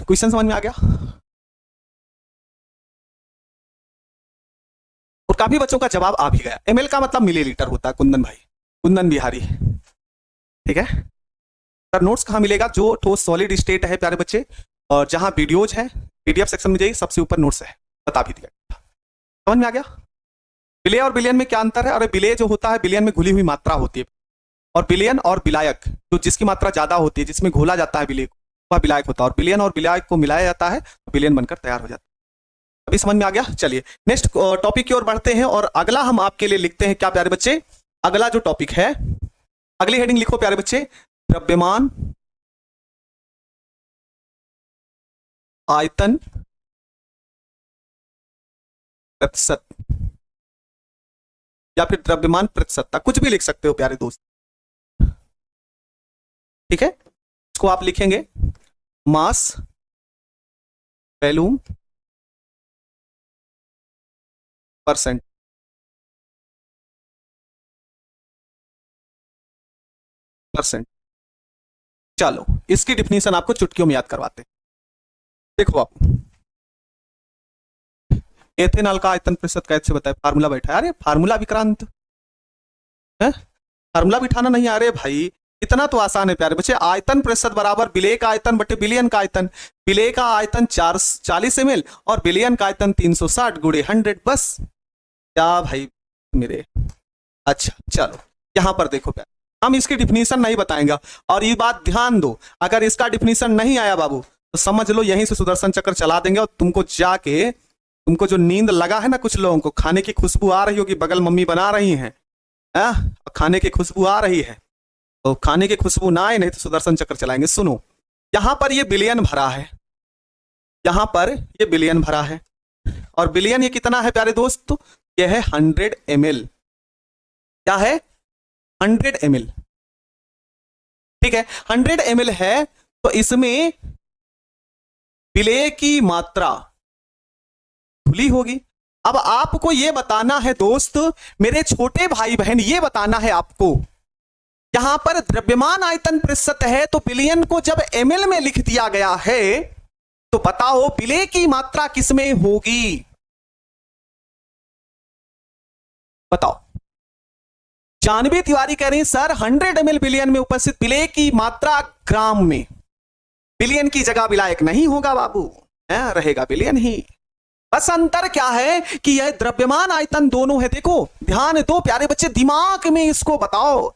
क्वेश्चन समझ में आ गया? और काफी बच्चों का जवाब आ भी गया। ml का मतलब मिलीलीटर होता है। कुंदन भाई, कुंदन बिहारी, ठीक है। सर नोट्स कहाँ मिलेगा? जो ठोस सॉलिड स्टेट है प्यारे बच्चे, और जहां वीडियोज है पीडीएफ सेक्शन में जाइए, सबसे ऊपर नोट्स है, बता भी दिया। समझ में आ गया? विलेय और विलयन में क्या अंतर है? अरे विलेय जो होता है, विलयन में घुली हुई मात्रा होती है, और विलयन और विलायक जो जिसकी मात्रा ज्यादा होती है, जिसमें घोला जाता है विलेय को, वह विलायक होता है, और विलयन और विलायक को मिलाया जाता है तो विलयन बनकर तैयार हो जाता है। अभी समझ में आ गया? चलिए नेक्स्ट टॉपिक की ओर बढ़ते हैं, और अगला हम आपके लिए लिखते हैं क्या प्यारे बच्चे? अगला जो टॉपिक है, अगली हेडिंग लिखो प्यारे बच्चे, द्रव्यमान आयतन प्रतिशत, या फिर द्रव्यमान प्रतिशतता, कुछ भी लिख सकते हो प्यारे दोस्त। ठीक है, इसको आप लिखेंगे मास वॉल्यूम परसेंट। चलो इसकी डिफिनीशन आपको चुटकियों में याद करवाते हैं। देखो आप, एथेनॉल का आयतन प्रतिशत कैसे बताए? फार्मूला बैठा है। अरे फार्मूला विक्रांत है, फार्मूला बिठाना नहीं आ रहे भाई, इतना तो आसान है प्यारे बच्चे। आयतन प्रतिशत बराबर विलेय का आयतन बटे विलयन का आयतन। विलेय का आयतन 40 ml और विलयन का आयतन 360 गुणे 100, बस। क्या भाई मेरे, अच्छा चलो यहां पर देखो प्यारे, हम इसकी डिफिनीशन नहीं बताएंगे, और ये बात ध्यान दो, अगर इसका डिफिनीशन नहीं आया बाबू तो समझ लो यहीं से सुदर्शन चक्र चला देंगे, और तुमको जाके, तुमको जो नींद लगा है ना, कुछ लोगों को खाने की खुशबू आ रही होगी, बगल मम्मी बना रही हैं, खाने की खुशबू आ रही है, तो खाने की खुशबू ना आए नहीं तो सुदर्शन चक्र चलाएंगे। सुनो, यहां पर ये बिलियन भरा है, यहां पर ये बिलियन भरा है, और बिलियन ये कितना है प्यारे दोस्त? ये है 100 ml। क्या है? 100 ml। ठीक है, 100 ml है, तो इसमें विलेय की मात्रा खुली होगी। अब आपको यह बताना है दोस्त, मेरे छोटे भाई बहन, ये बताना है आपको, यहां पर द्रव्यमान आयतन प्रतिशत है, तो विलयन को जब ml में लिख दिया गया है, तो बताओ विलेय की मात्रा किसमें होगी? बताओ। जानवी तिवारी कह रही सर 100 ml विलयन में उपस्थित विलेय की मात्रा ग्राम में, विलयन की जगह विलायक नहीं होगा बाबू, रहेगा विलयन ही। बस अंतर क्या है कि यह द्रव्यमान आयतन दोनों है। देखो ध्यान दो प्यारे बच्चे, दिमाग में इसको बताओ,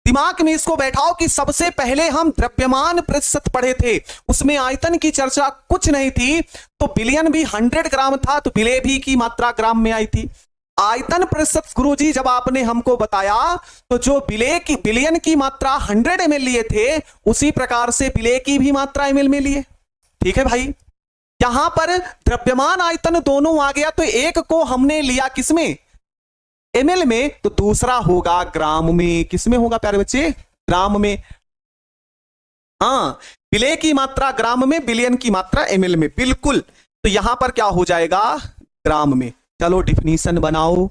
दिमाग में इसको बैठाओ कि सबसे पहले हम द्रव्यमान प्रतिशत पढ़े थे, उसमें आयतन की चर्चा कुछ नहीं थी, तो विलयन भी 100 ग्राम था, तो विलेय भी की मात्रा ग्राम में आई थी। आयतन प्रतिशत गुरुजी जब आपने हमको बताया, तो जो विलयन की मात्रा 100 ml लिए थे, उसी प्रकार से विलेय की भी मात्रा ml में लिए। ठीक है भाई, यहां पर द्रव्यमान आयतन दोनों आ गया, तो एक को हमने लिया किसमें? ml में, तो दूसरा होगा ग्राम में। किसमें होगा प्यारे बच्चे? ग्राम में। हाँ, विलेय की मात्रा ग्राम में, विलयन की मात्रा ml में, बिल्कुल। तो यहां पर क्या हो जाएगा? ग्राम में। चलो डिफिनीशन बनाओ,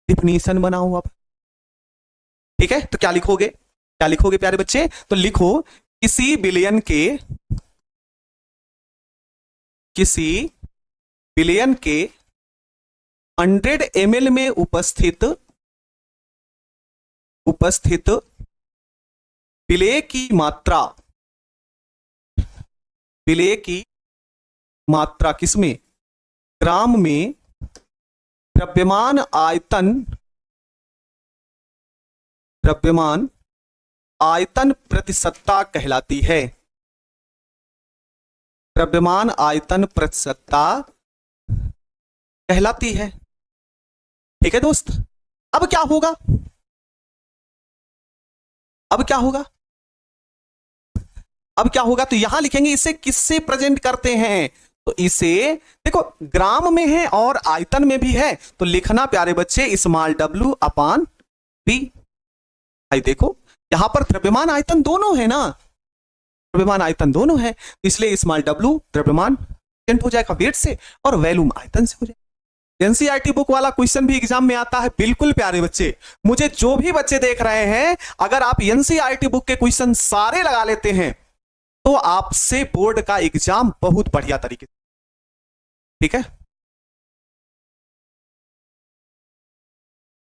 डिफिनीशन बनाओ अब। ठीक है, तो क्या लिखोगे? क्या लिखोगे प्यारे बच्चे? तो लिखो किसी विलयन के 100 ml में उपस्थित विलेय की मात्रा किसमें? ग्राम में। द्रव्यमान आयतन प्रतिशतता कहलाती है। द्रव्यमान आयतन प्रतिशतता कहलाती है। ठीक है दोस्त, अब क्या होगा? अब क्या होगा? तो यहां लिखेंगे इसे किससे प्रेजेंट करते हैं, तो इसे देखो ग्राम में है और आयतन में भी है, तो लिखना प्यारे बच्चे स्मॉल w अपान p। भाई देखो यहां पर द्रव्यमान आयतन दोनों है ना, द्रव्यमान आयतन दोनों है, इसलिए स्मॉल w द्रव्यमान हो जाएगा वेट से, और वॉल्यूम आयतन से हो जाएगा। एनसीईआरटी बुक वाला क्वेश्चन भी एग्जाम में आता है, बिल्कुल प्यारे बच्चे। मुझे जो भी बच्चे देख रहे हैं, अगर आप एनसीईआरटी बुक के क्वेश्चन सारे लगा लेते हैं, तो आपसे बोर्ड का एग्जाम बहुत बढ़िया तरीके से। ठीक है,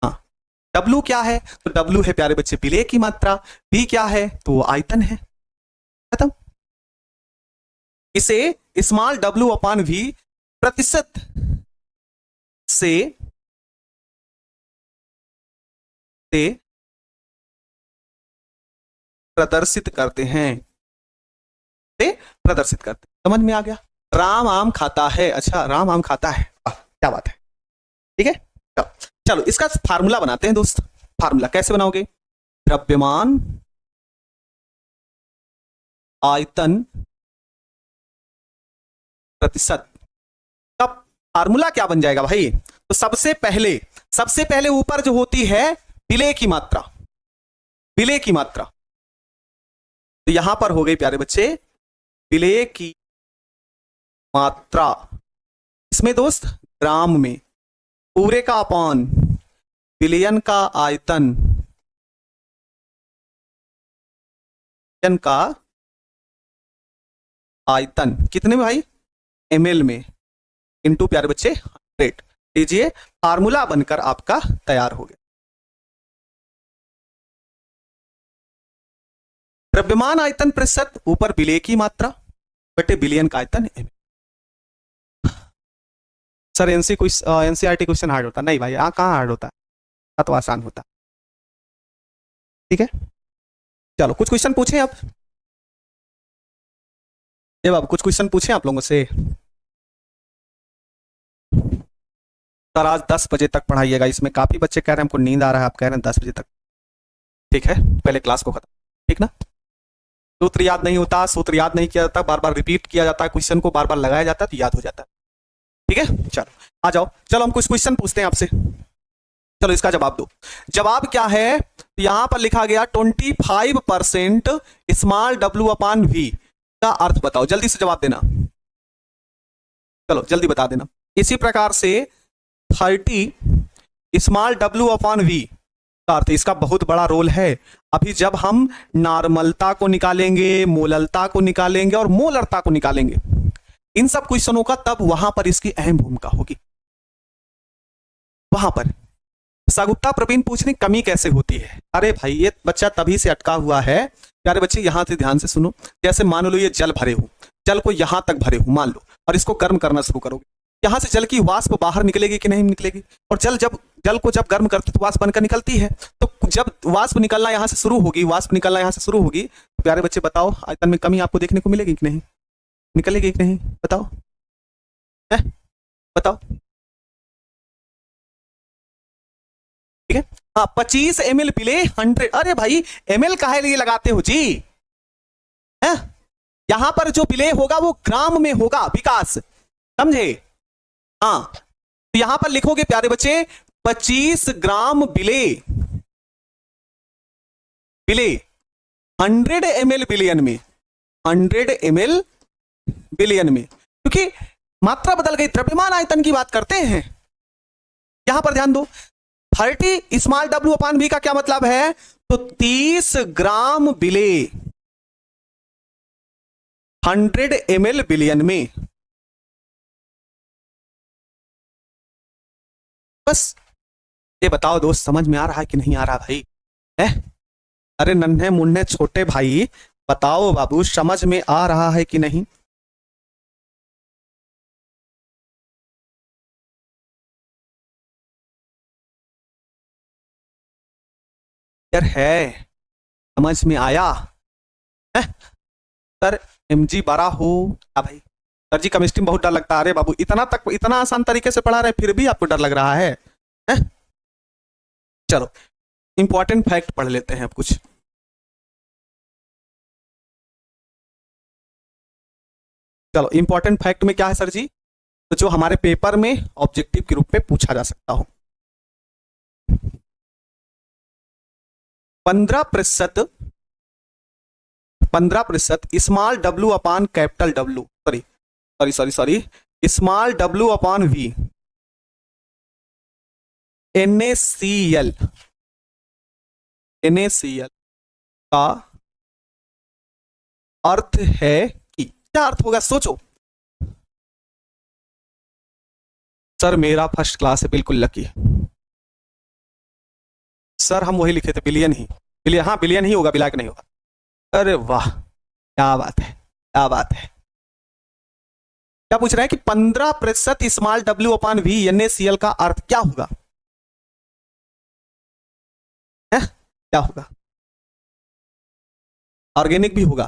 हाँ W क्या है? तो W है प्यारे बच्चे विलेय की मात्रा, V क्या है? तो वो आयतन है। खत्म। इसे स्मॉल W अपान V प्रतिशत से प्रदर्शित करते हैं, से प्रदर्शित करते हैं। समझ में आ गया? राम आम खाता है। अच्छा, राम आम खाता है, क्या बात है। ठीक है, चलो इसका फार्मूला बनाते हैं दोस्त। फार्मूला कैसे बनाओगे? द्रव्यमान आयतन प्रतिशत। तब फार्मूला क्या बन जाएगा भाई? तो सबसे पहले ऊपर जो होती है विलेय की मात्रा, विलेय की मात्रा, तो यहां पर हो गई प्यारे बच्चे विलेय की मात्रा। इसमें दोस्त ग्राम में, पूरे का अपान विलयन का आयतन, का आयतन कितने में भाई? ml में, इनटू प्यारे बच्चे 100। लीजिए फार्मूला बनकर आपका तैयार हो गया। द्रव्यमान आयतन प्रतिशत ऊपर विलेय की मात्रा बटे विलयन का आयतन ml। Sir NCERT question hard होता? नहीं भाई, कहाँ हार्ड होता है, तो आसान होता। ठीक है, चलो कुछ क्वेश्चन पूछें अब। जब अब कुछ क्वेश्चन पूछें आप लोगों से। सर आज 10 बजे तक पढ़ाइएगा। इसमें काफी बच्चे कह रहे हैं हमको नींद आ रहा है, आप कह रहे हैं 10 बजे तक। ठीक है, पहले क्लास को खत्म, ठीक ना? सूत्र याद नहीं होता, सूत्र याद नहीं किया जाता, बार बार रिपीट किया जाता है, क्वेश्चन को बार बार लगाया जाता है तो याद हो जाता है। ठीक है, चलो आ जाओ। चलो हम कुछ क्वेश्चन पूछते हैं आपसे, चलो इसका जवाब दो। जवाब क्या है? यहां पर लिखा गया 25% स्मॉल W अपान V का अर्थ बताओ। जल्दी से जवाब देना, चलो जल्दी बता देना। इसी प्रकार से 30 स्मॉल W अपान V का अर्थ, इसका बहुत बड़ा रोल है। अभी जब हम नॉर्मलता को निकालेंगे, मोललता को निकालेंगे और मोलरता को निकालेंगे, इन सब क्वेश्चनों का, तब वहां पर इसकी अहम भूमिका होगी। वहां पर सागुप्ता प्रवीण पूछ रही कमी कैसे होती है। अरे भाई ये बच्चा तभी से अटका हुआ है प्यारे बच्चे, यहां से ध्यान से सुनो। जैसे मान लो ये जल भरे हो, जल को यहां तक भरे हो मान लो, और इसको गर्म करना शुरू करोगे, यहां से जल की वाष्प बाहर निकलेगी कि नहीं निकलेगी? और जल को जब गर्म करते तो वाष्प बनकर निकलती है। तो जब वाष्प निकलना यहां से शुरू होगी, वाष्प निकलना यहां से शुरू होगी, तो प्यारे बच्चे बताओ आयतन में कमी आपको देखने को मिलेगी कि नहीं? निकलेगी कि नहीं? बताओ, है बताओ। ठीक है, हाँ 25 ml विलेय 100। अरे भाई ml काहे लिए लगाते हो जी? है, यहां पर जो विलेय होगा वो ग्राम में होगा, विकास, समझे? हाँ, तो यहां पर लिखोगे प्यारे बच्चे 25 ग्राम विलेय, विलेय 100 ml विलयन में, 100 ml विलयन में, क्योंकि मात्रा बदल गई, द्रव्यमान आयतन की बात करते हैं। यहां पर ध्यान दो, 30 स्मॉल W अपान V का क्या मतलब है? तो 30 ग्राम विलेय 100 ml विलयन में। बस ये बताओ दोस्त, समझ में आ रहा है कि नहीं आ रहा भाई? है, अरे नन्हे मुन्ने छोटे भाई बताओ बाबू, समझ में आ रहा है कि नहीं? यार है, समझ में आया है? सर MG बड़ा हो। हाँ भाई, सर जी केमिस्ट्री में बहुत डर लगता है। अरे बाबू इतना आसान तरीके से पढ़ा रहे फिर भी आपको डर लग रहा है? चलो इंपॉर्टेंट फैक्ट पढ़ लेते हैं अब कुछ। चलो इंपॉर्टेंट फैक्ट में क्या है सर जी? तो जो हमारे पेपर में ऑब्जेक्टिव के रूप में पूछा जा सकता हो। 15% small W upon capital W, sorry small W upon V NaCl का अर्थ है कि, क्या अर्थ होगा सोचो। सर मेरा फर्स्ट क्लास है, बिल्कुल लकी है। सर हम वही लिखे थे, बिलियन ही, बिलियन, हाँ बिलियन ही होगा, बिलाक नहीं होगा। अरे वाह, क्या बात है, क्या बात है। क्या पूछ रहा है कि 15% small W upon V NaCl का अर्थ क्या होगा, है क्या होगा? ऑर्गेनिक भी होगा।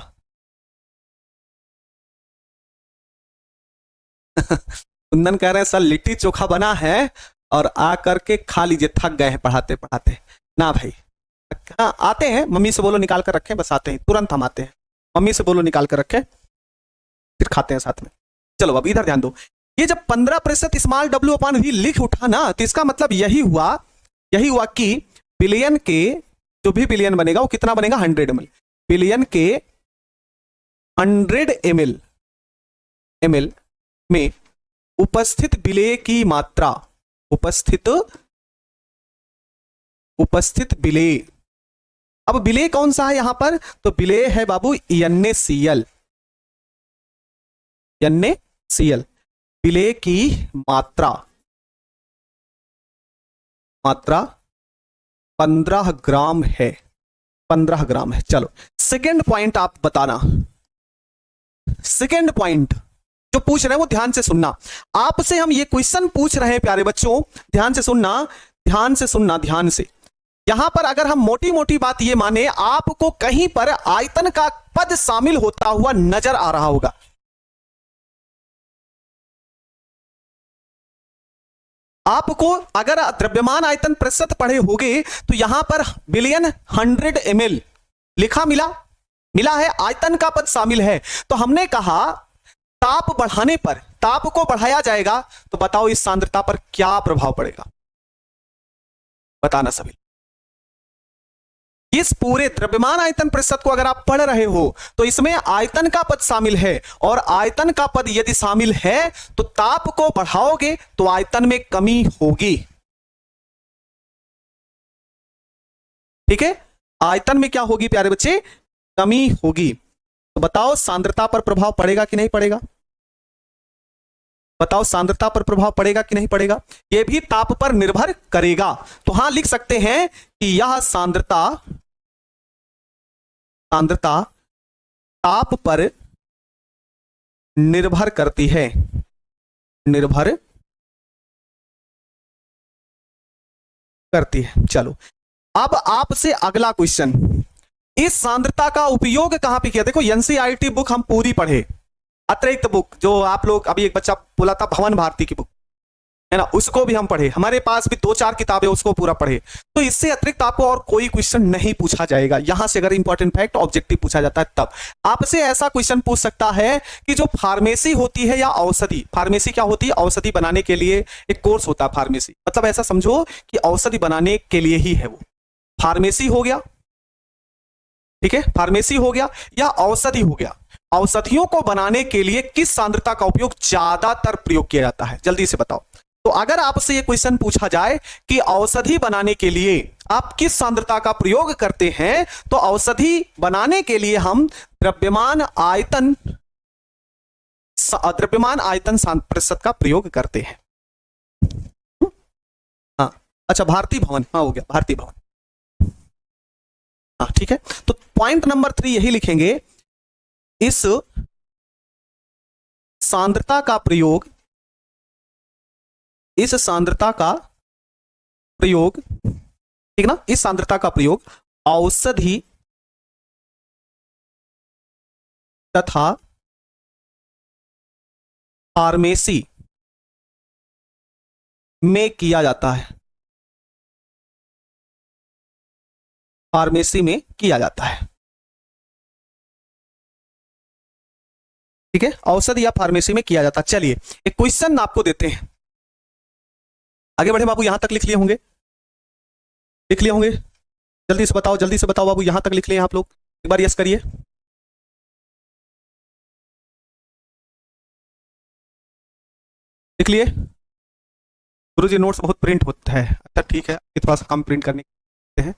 कुंदन कह रहे हैं सर लिट्टी चोखा बना है और आ करके खा लीजिए, थक गए हैं पढ़ाते पढ़ाते। ना भाई, हाँ आते हैं, मम्मी से बोलो निकाल कर रखें, बस आते हैं, तुरंत हम आते हैं, मम्मी से बोलो निकाल कर रखें, फिर खाते हैं साथ में। चलो अब इधर ध्यान दो, ये जब 15% स्मॉल डब्ल्यू अपान वी लिख उठा ना, तो इसका मतलब यही हुआ कि बिलियन के जो भी बिलियन बनेगा वो कितना बनेगा, 100 ml। बिलियन के 100 ml में उपस्थित विलेय की मात्रा, उपस्थित विलेय, अब विलेय कौन सा है यहां पर, तो विलेय है बाबू NaCl। विलेय की मात्रा 15 ग्राम है, 15 ग्राम है। चलो सेकेंड पॉइंट आप बताना, सेकेंड पॉइंट जो पूछ रहे हैं वो ध्यान से सुनना, आपसे हम ये क्वेश्चन पूछ रहे हैं प्यारे बच्चों, ध्यान से सुनना, ध्यान से सुनना, ध्यान से। यहां पर अगर हम मोटी मोटी बात ये माने, आपको कहीं पर आयतन का पद शामिल होता हुआ नजर आ रहा होगा, आपको अगर द्रव्यमान आयतन प्रतिशत पढ़े होगे तो यहां पर बिलियन 100 ml लिखा मिला है, आयतन का पद शामिल है। तो हमने कहा ताप बढ़ाने पर, ताप को बढ़ाया जाएगा, तो बताओ इस सांद्रता पर क्या प्रभाव पड़ेगा, बताना सभी। इस पूरे द्रव्यमान आयतन प्रतिशत को अगर आप पढ़ रहे हो तो इसमें आयतन का पद शामिल है, और आयतन का पद यदि शामिल है तो ताप को बढ़ाओगे तो आयतन में कमी होगी, ठीक है, आयतन में क्या होगी प्यारे बच्चे, कमी होगी। तो बताओ सांद्रता पर प्रभाव पड़ेगा कि नहीं पड़ेगा, बताओ सांद्रता पर प्रभाव पड़ेगा कि नहीं पड़ेगा, यह भी ताप पर निर्भर करेगा। तो हां लिख सकते हैं कि यह सांद्रता ताप पर निर्भर करती है, निर्भर करती है। चलो अब आपसे अगला क्वेश्चन, इस सांद्रता का उपयोग कहां पे किया, देखो एनसीईआरटी बुक हम पूरी पढ़े, अतिरिक्त बुक जो आप लोग, अभी एक बच्चा बोला था भवन भारती की बुक है ना, उसको भी हम पढ़े, हमारे पास भी 2-4 किताबें उसको पूरा पढ़े। तो इससे अतिरिक्त आपको और कोई क्वेश्चन नहीं पूछा जाएगा, यहां से अगर इंपॉर्टेंट फैक्ट ऑब्जेक्टिव पूछा जाता है तब आपसे ऐसा क्वेश्चन पूछ सकता है कि जो फार्मेसी होती है या औषधि, फार्मेसी क्या होती है, औषधि बनाने के लिए एक कोर्स होता है फार्मेसी, मतलब ऐसा समझो कि औषधि बनाने के लिए ही है वो, फार्मेसी हो गया, ठीक है, फार्मेसी हो गया या औषधि हो गया, औषधियों को बनाने के लिए किस सांद्रता का उपयोग ज्यादातर प्रयोग किया जाता है, जल्दी से बताओ। तो अगर आपसे यह क्वेश्चन पूछा जाए कि औषधि बनाने के लिए आप किस सांद्रता का प्रयोग करते हैं, तो औषधि बनाने के लिए हम द्रव्यमान आयतन प्रतिशत का प्रयोग करते हैं। हाँ अच्छा, भारती भवन, हाँ हो गया भारती भवन, हाँ ठीक है। तो पॉइंट नंबर 3 यही लिखेंगे, इस सांद्रता का प्रयोग, इस सांद्रता का प्रयोग, ठीक ना, इस सांद्रता का प्रयोग औषधि तथा फार्मेसी में किया जाता है, फार्मेसी में किया जाता है, ठीक है, औषधि या फार्मेसी में किया जाता है। चलिए एक क्वेश्चन आपको देते हैं, आगे बढ़े बाबू, यहां तक लिख लिए होंगे, लिख लिए होंगे, जल्दी से बताओ, जल्दी से बताओ बाबू, यहां तक लिख लिए आप लोग, एक बार यस करिए, लिख लिए। गुरुजी नोट्स बहुत प्रिंट होता है, अच्छा ठीक है, थोड़ा सा कम प्रिंट करने हैं,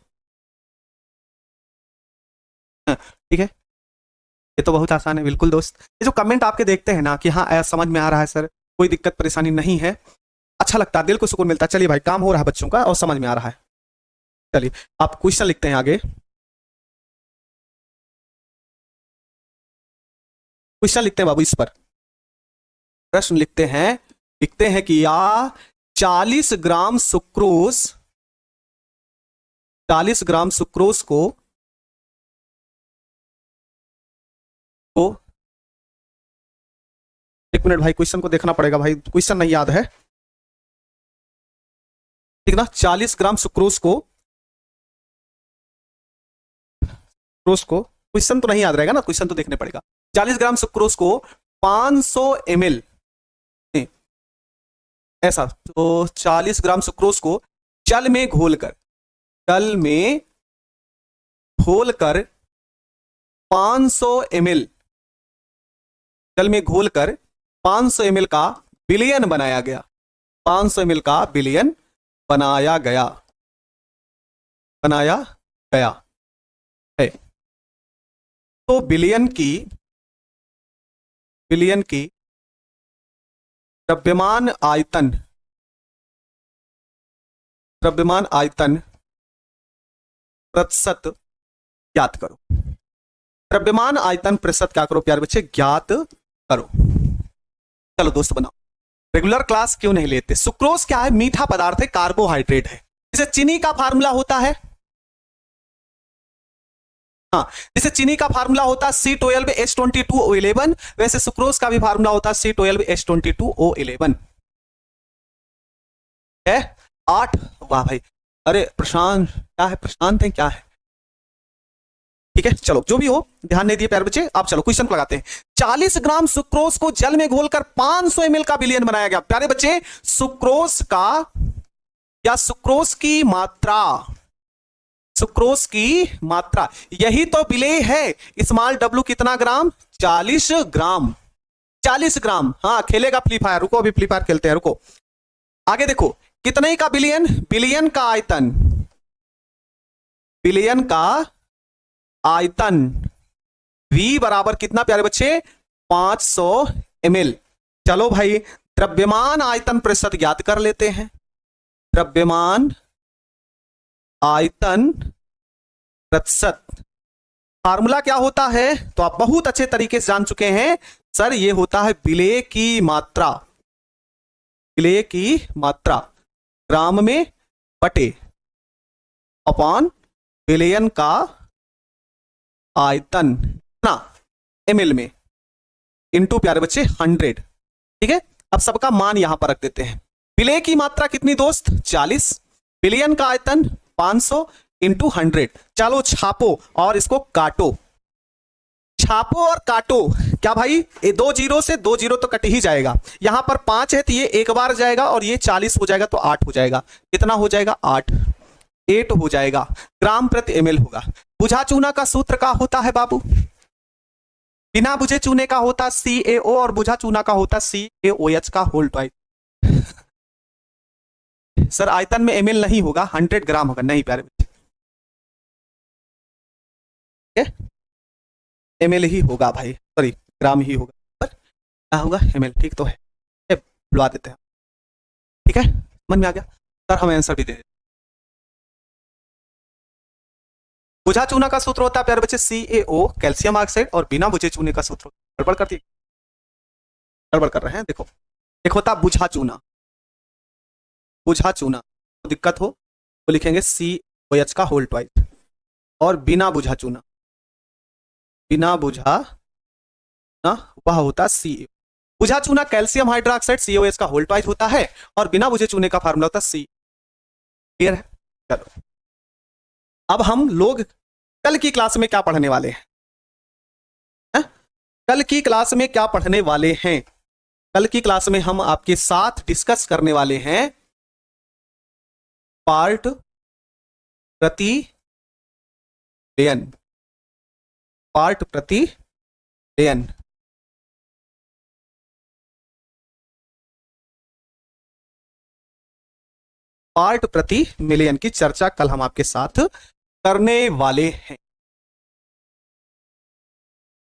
ठीक है, ये तो बहुत आसान है, बिल्कुल दोस्त। ये जो कमेंट आपके देखते हैं ना कि हाँ समझ में आ रहा है सर, कोई दिक्कत परेशानी नहीं है, अच्छा लगता है, दिल को सुकून मिलता है। चलिए भाई, काम हो रहा है बच्चों का और समझ में आ रहा है, चलिए आप क्वेश्चन लिखते हैं आगे। क्वेश्चन लिखते हैं बाबू, इस पर प्रश्न लिखते हैं कि या 40 ग्राम सुक्रोज 40 ग्राम सुक्रोज को एक मिनट भाई, क्वेश्चन को देखना पड़ेगा भाई, क्वेश्चन नहीं याद है, ठीक ना। 40 ग्राम सुक्रोज को क्वेश्चन तो नहीं याद रहेगा ना, क्वेश्चन तो देखने पड़ेगा। 40 ग्राम सुक्रोज को 500 ml ऐसा, तो 40 ग्राम सुक्रोज को जल में घोलकर 500 ml जल में घोलकर 500 ml का विलयन बनाया गया। 500 ml का विलयन बनाया गया है। तो विलयन की द्रव्यमान आयतन प्रतिशत ज्ञात करो। द्रव्यमान आयतन प्रतिशत क्या करो प्यारे बच्चे, ज्ञात करो। चलो दोस्त बनाओ। रेगुलर क्लास क्यों नहीं लेते? सुक्रोज क्या है? मीठा पदार्थ है, कार्बोहाइड्रेट है। जैसे चीनी का फार्मूला होता है, हाँ, जैसे चीनी का फार्मूला होता है C12H22O11, वैसे सुक्रोज का भी फार्मूला होता है C12H22O11 है 8। वाह भाई, अरे प्रशांत क्या है, प्रशांत है क्या है, ठीक है। चलो जो भी हो, ध्यान नहीं दिए प्यारे बच्चे, आप चलो क्वेश्चन लगाते हैं। 40 ग्राम सुक्रोज को जल में घोलकर 500 ml का विलयन बनाया गया। प्यारे बच्चे सुक्रोज का या सुक्रोज की मात्रा यही तो विलेय है। स्मॉल डब्ल्यू कितना ग्राम? 40 ग्राम। 40 ग्राम। हाँ खेलेगा फ्री फायर, रुको अभी फ्री फायर खेलते हैं, रुको। आगे देखो कितने का विलयन? विलयन का आयतन V बराबर कितना प्यारे बच्चे? 500 ml। चलो भाई द्रव्यमान आयतन प्रतिशत ज्ञात कर लेते हैं। द्रव्यमान आयतन प्रतिशत फार्मूला क्या होता है तो आप बहुत अच्छे तरीके से जान चुके हैं सर, ये होता है विलेय की मात्रा ग्राम में बटे अपॉन विलयन का आयतन ना ml में इंटू प्यारे बच्चे 100। ठीक है, अब सबका मान यहां पर रख देते हैं। विलेय की मात्रा कितनी दोस्त? 40, विलयन का आयतन 500 इंटू 100। चलो छापो और इसको काटो। छापो और काटो। क्या भाई, ये 2 जीरो से 2 जीरो तो कट ही जाएगा। यहां पर 5 है तो ये एक बार जाएगा और ये 40 हो जाएगा तो 8 हो जाएगा। कितना हो जाएगा? 8 हो जाएगा। ग्राम प्रति ml होगा। बुझा चूना का सूत्र का होता है बाबू, बिना बुझे चूने का होता CaO और बुझा चूना का होता CaOH का होल ट्वाइस। सर आयतन में ml नहीं होगा, 100 ग्राम होगा। नहीं प्यारे बच्चे, ml ही होगा भाई, सॉरी ग्राम ही होगा। पर क्या होगा? ml। ठीक तो है, बुलवा देते हैं। ठीक है, मन में आ गया सर, हमें आंसर भी दे। बुझा चूना का सूत्र होता है प्यारे बच्चे CaO कैल्शियम ऑक्साइड, और बिना बुझे चूने का सूत्र गड़बड़ कर रहे हैं। देखो एक होता बुझा चूना तो दिक्कत हो तो लिखेंगे COH का होल ट्वाइस, और बिना बुझा चूना वह होता CaO। बुझा चूना कैल्शियम हाइड्रोक्साइड COH का होल ट्वाइस होता है, और बिना बुझे चूने का फार्मूला होता C। क्लियर है? चलो अब हम लोग कल की क्लास में क्या पढ़ने वाले हैं? कल की क्लास में क्या पढ़ने वाले हैं? कल की क्लास में हम आपके साथ डिस्कस करने वाले हैं पार्ट प्रति लेन। पार्ट प्रति लेन। पार्ट प्रति मिलियन की चर्चा कल हम आपके साथ करने वाले हैं।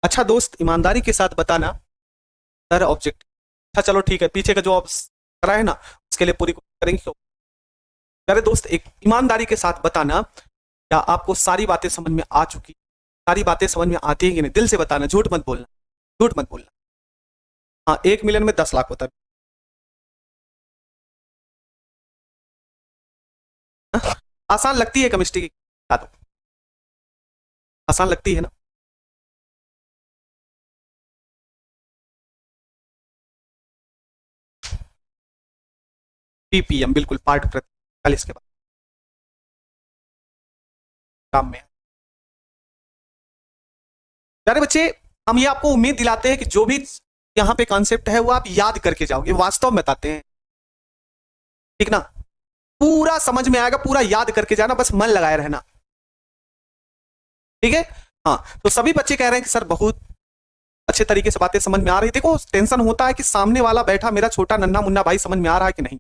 अच्छा दोस्त, ईमानदारी के साथ बताना सर ऑब्जेक्ट। अच्छा चलो ठीक है, पीछे का जो करा है ना उसके लिए पूरी कोशिश करेंगे। प्यारे दोस्त, एक ईमानदारी के साथ बताना, क्या आपको सारी बातें समझ में आ चुकी, सारी बातें समझ में आती है कि नहीं? दिल से बताना, झूठ मत बोलना, झूठ मत बोलना। हाँ, 1 मिलियन में 10 लाख होता है। आसान लगती है केमिस्ट्री की, बता दो, आसान लगती है ना? पीपीएम बिल्कुल पार्ट प्रति, कल इसके बाद काम में। प्यारे बच्चे, हम ये आपको उम्मीद दिलाते हैं कि जो भी यहाँ पे कॉन्सेप्ट है वो आप याद करके जाओगे, वास्तव में बताते हैं, ठीक ना? पूरा समझ में आएगा, पूरा याद करके जाना, बस मन लगाए रहना, ठीक है? हाँ, तो सभी बच्चे कह रहे हैं कि सर बहुत अच्छे तरीके से बातें समझ में आ रही। देखो, टेंशन होता है कि सामने वाला बैठा मेरा छोटा नन्ना मुन्ना भाई समझ में आ रहा है कि नहीं,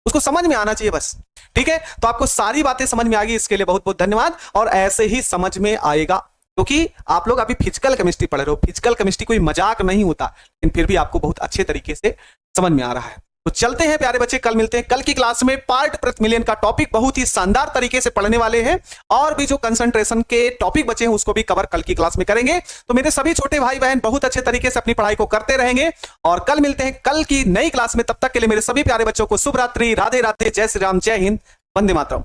उसको समझ में आना चाहिए बस, ठीक है? तो आपको सारी बातें समझ में आ गई, इसके लिए बहुत बहुत धन्यवाद। और ऐसे ही समझ में आएगा, क्योंकि आप लोग अभी फिजिकल केमिस्ट्री पढ़ रहे हो, फिजिकल केमिस्ट्री कोई मजाक नहीं होता, लेकिन फिर भी आपको बहुत अच्छे तरीके से समझ में आ रहा है। तो चलते हैं प्यारे बच्चे, कल मिलते हैं। कल की क्लास में पार्ट प्रति मिलियन का टॉपिक बहुत ही शानदार तरीके से पढ़ने वाले हैं, और भी जो कंसंट्रेशन के टॉपिक बचे हैं उसको भी कवर कल की क्लास में करेंगे। तो मेरे सभी छोटे भाई बहन बहुत अच्छे तरीके से अपनी पढ़ाई को करते रहेंगे, और कल मिलते हैं कल की नई क्लास में। तब तक के लिए मेरे सभी प्यारे बच्चों को शुभ रात्रि, राधे राधे, जय श्री राम, जय हिंद, वंदे मातरम।